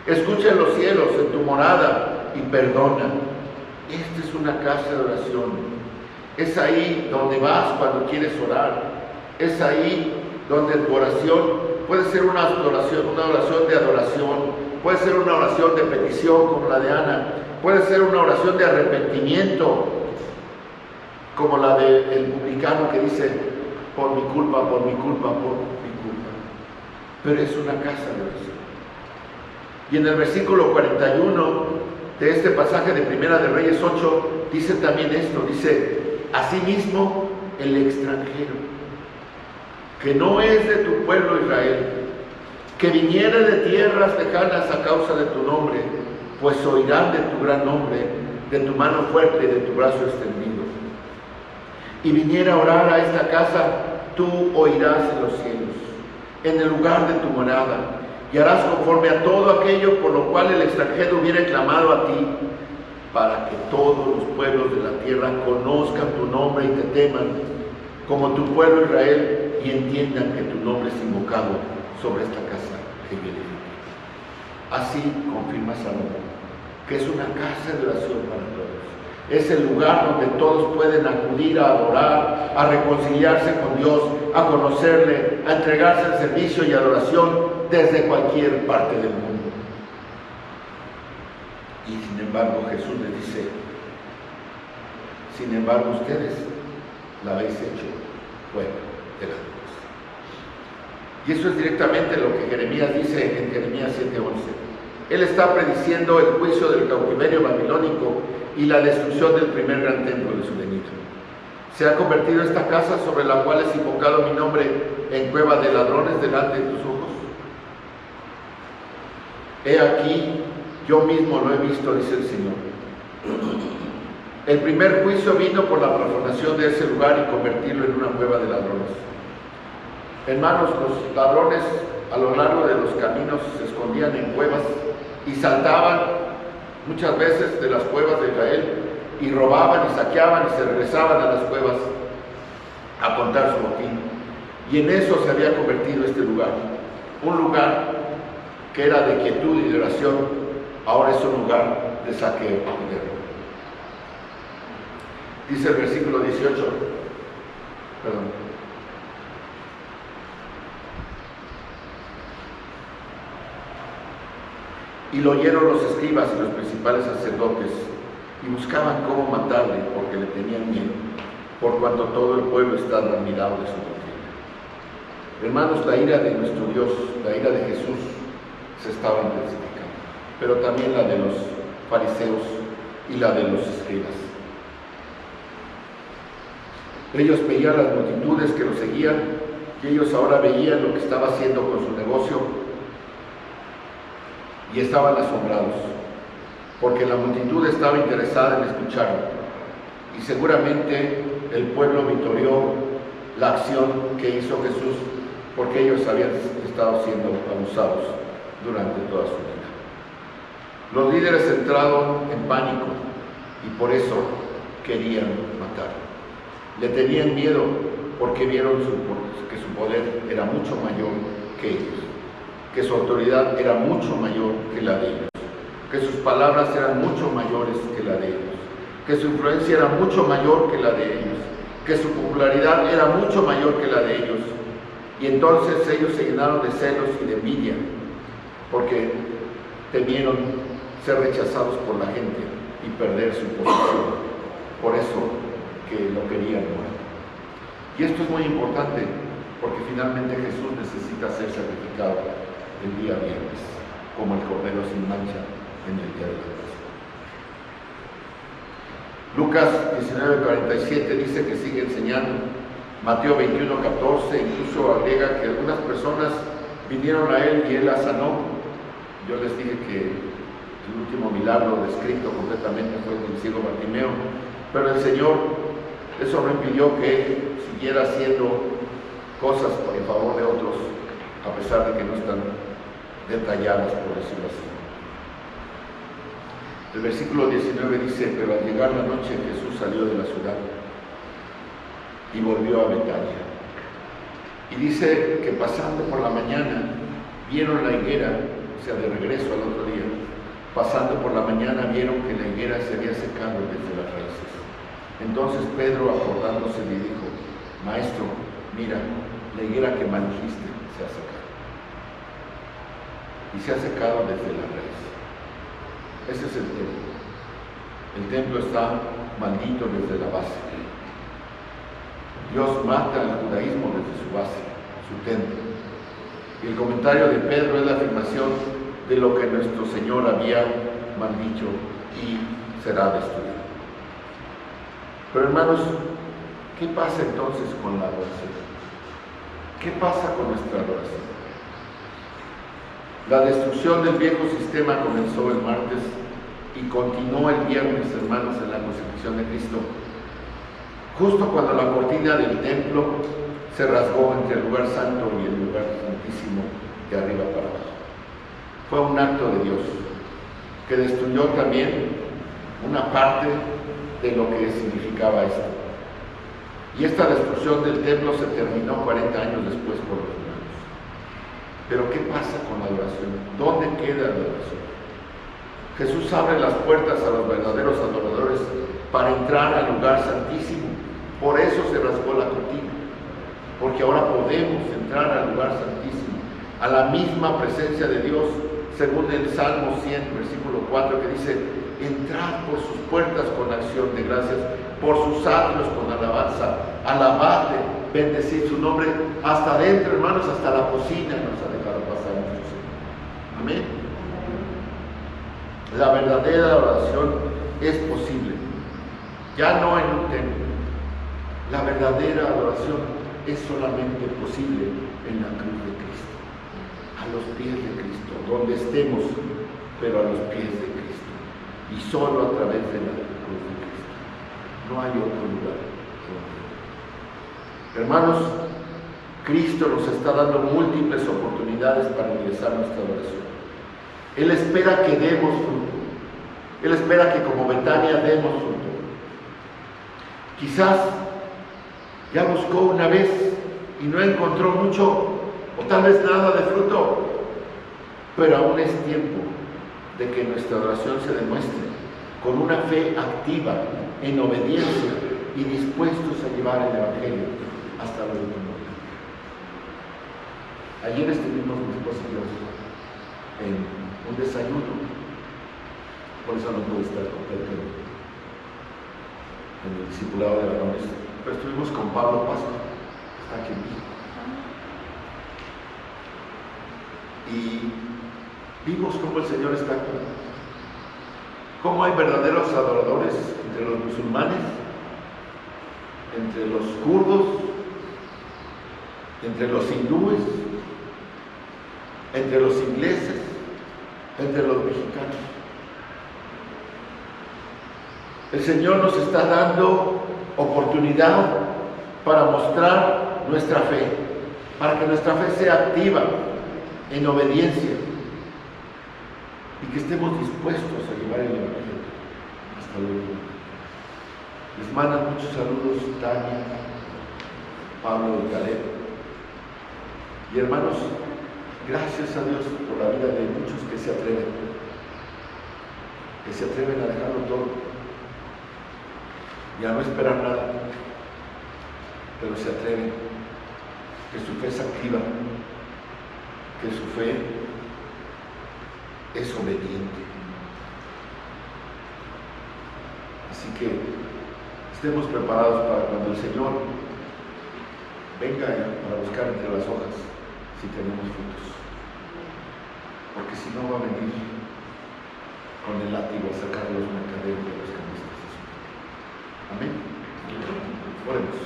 Escucha en los cielos, en tu morada, y perdona. Esta es una casa de oración. Es ahí donde vas cuando quieres orar. Es ahí donde tu oración puede ser una oración de adoración, puede ser una oración de petición como la de Ana, puede ser una oración de arrepentimiento como la del publicano que dice: por mi culpa, por mi culpa, por mi culpa. Pero es una casa de oración. Y en el versículo 41 de este pasaje de Primera de Reyes 8 dice también esto, dice: asimismo el extranjero, que no es de tu pueblo Israel, que viniere de tierras lejanas a causa de tu nombre, pues oirán de tu gran nombre, de tu mano fuerte y de tu brazo extendido. Y viniera a orar a esta casa, tú oirás en los cielos, en el lugar de tu morada, y harás conforme a todo aquello por lo cual el extranjero hubiera clamado a ti, para que todos los pueblos de la tierra conozcan tu nombre y te teman, como tu pueblo Israel, y entiendan que tu nombre es invocado sobre esta casa que yo edifico. Así confirma Salomón, que es una casa de oración para todos. Es el lugar donde todos pueden acudir a adorar, a reconciliarse con Dios, a conocerle, a entregarse al servicio y adoración desde cualquier parte del mundo. Y sin embargo Jesús les dice: sin embargo ustedes la habéis hecho fuera de la cruz. Y eso es directamente lo que Jeremías dice en Jeremías 7:11. Él está prediciendo el juicio del cautiverio babilónico y la destrucción del primer gran templo de su venida. ¿Se ha convertido esta casa sobre la cual es invocado mi nombre en cueva de ladrones delante de tus ojos? He aquí, yo mismo lo he visto, dice el Señor. El primer juicio vino por la profanación de ese lugar y convertirlo en una cueva de ladrones. Hermanos, los ladrones a lo largo de los caminos se escondían en cuevas y saltaban muchas veces de las cuevas de Israel y robaban y saqueaban y se regresaban a las cuevas a contar su botín. Y en eso se había convertido este lugar, un lugar que era de quietud y de oración, ahora es un lugar de saqueo y de robo. Dice el versículo 18, perdón. Y lo oyeron los escribas y los principales sacerdotes, y buscaban cómo matarle, porque le tenían miedo, por cuanto todo el pueblo estaba admirado de su doctrina. Hermanos, la ira de nuestro Dios, la ira de Jesús, se estaba intensificando. pero también la de los fariseos y la de los escribas. Ellos veían las multitudes que lo seguían y ellos ahora veían lo que estaba haciendo con su negocio y estaban asombrados, porque la multitud estaba interesada en escucharlo y seguramente el pueblo vitoreó la acción que hizo Jesús, porque ellos habían estado siendo abusados durante toda su vida. Los líderes entraron en pánico y por eso querían matarlo. Le tenían miedo porque vieron que su poder era mucho mayor que ellos, que su autoridad era mucho mayor que la de ellos, que sus palabras eran mucho mayores que la de ellos, que su influencia era mucho mayor que la de ellos, que su popularidad era mucho mayor que la de ellos. Y entonces ellos se llenaron de celos y de envidia, porque temieron ser rechazados por la gente y perder su posición. Por eso que lo querían muerto. Y esto es muy importante, porque finalmente Jesús necesita ser sacrificado el día viernes, como el cordero sin mancha en el día de la Pascua. Lucas 19:47 dice que sigue enseñando. Mateo 21:14 incluso agrega que algunas personas vinieron a él y él las sanó. Yo les dije que el último milagro descrito completamente fue con el ciego Bartimeo, pero el Señor eso no impidió que él siguiera haciendo cosas en favor de otros, a pesar de que no están detalladas, por decirlo así. El versículo 19 dice: pero al llegar la noche Jesús salió de la ciudad y volvió a Betania. Y dice que pasando por la mañana vieron la higuera, o sea, de regreso al otro día, pasando por la mañana vieron que la higuera se había secado desde las raíces. Entonces Pedro, acordándose, le dijo: Maestro, mira, la higuera que maldijiste se ha secado. Y se ha secado desde la raíz. Ese es el templo. El templo está maldito desde la base. Dios mata al judaísmo desde su base, su templo. Y el comentario de Pedro es la afirmación de lo que nuestro Señor había maldicho y será destruido. Pero hermanos, ¿qué pasa entonces con la adoración? ¿Qué pasa con nuestra adoración? La destrucción del viejo sistema comenzó el martes y continuó el viernes, hermanos, en la crucifixión de Cristo. Justo cuando la cortina del templo se rasgó entre el lugar santo y el lugar santísimo de arriba para abajo. Fue un acto de Dios que destruyó también una parte de lo que significaba esto. Y esta destrucción del templo se terminó 40 años después por los romanos. Pero ¿qué pasa con la adoración? ¿Dónde queda la adoración? Jesús abre las puertas a los verdaderos adoradores para entrar al lugar santísimo. Por eso se rasgó la cortina, porque ahora podemos entrar al lugar santísimo, a la misma presencia de Dios, según el Salmo 100, versículo 4, que dice: entrad por sus puertas con acción de gracias, por sus atrios con alabanza, alabadle, bendecid su nombre. Hasta adentro, hermanos, hasta la cocina nos ha dejado pasar nuestro Señor. Amén. La verdadera oración es posible, ya no en un templo. La verdadera adoración es solamente posible en la cruz de Cristo, a los pies de Cristo, donde estemos, pero a los pies de Cristo, y solo a través de la cruz de Cristo. No hay otro lugar. Hermanos, Cristo nos está dando múltiples oportunidades para ingresar nuestra adoración. Él espera que demos fruto. Él espera que como Betania demos fruto. Quizás ya buscó una vez y no encontró mucho, o tal vez nada de fruto, pero aún es tiempo de que nuestra adoración se demuestre con una fe activa, en obediencia y dispuestos a llevar el Evangelio hasta lo último. Ayer estuvimos mi esposa y yo en un desayuno, por eso no pude estar completo en el discipulado de varones, pero estuvimos con Pablo Pascua, está aquí en México. Y Vimos cómo el Señor está actuando, cómo hay verdaderos adoradores entre los musulmanes, entre los kurdos, entre los hindúes, entre los ingleses, entre los mexicanos. El Señor nos está dando oportunidad para mostrar nuestra fe, para que nuestra fe sea activa, en obediencia, y que estemos dispuestos a llevar el Evangelio hasta luego. Les mandan muchos saludos Tania, Pablo y Caleb. Y hermanos, gracias a Dios por la vida de muchos que se atreven a dejarlo todo y a no esperar nada, pero se atreven, que su fe es activa, que su fe es obediente. Así que estemos preparados para cuando el Señor venga para buscar entre las hojas si tenemos frutos, porque si no va a venir con el látigo a sacar los mercaderes de los camisas. Amén. Oremos.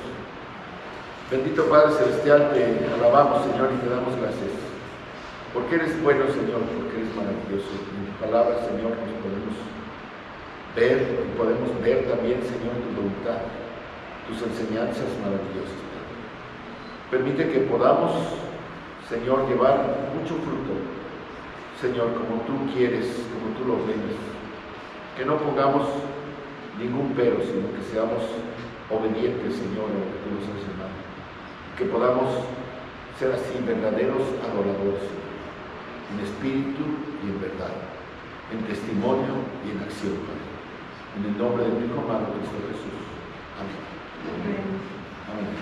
Bendito Padre Celestial, te alabamos, Señor, y te damos gracias, porque eres bueno, Señor, porque eres maravilloso. En tu palabra, Señor, nos podemos ver y podemos ver también, Señor, tu voluntad, tus enseñanzas maravillosas. Permite que podamos, Señor, llevar mucho fruto, Señor, como tú quieres, como tú lo ordenas. Que no pongamos ningún pero, sino que seamos obedientes, Señor, a lo que tú nos has llamado. Que podamos ser así verdaderos adoradores, en espíritu y en verdad, en testimonio y en acción, Padre. En el nombre de tu Hijo amado, Cristo Jesús. Amén. Amén. Amén.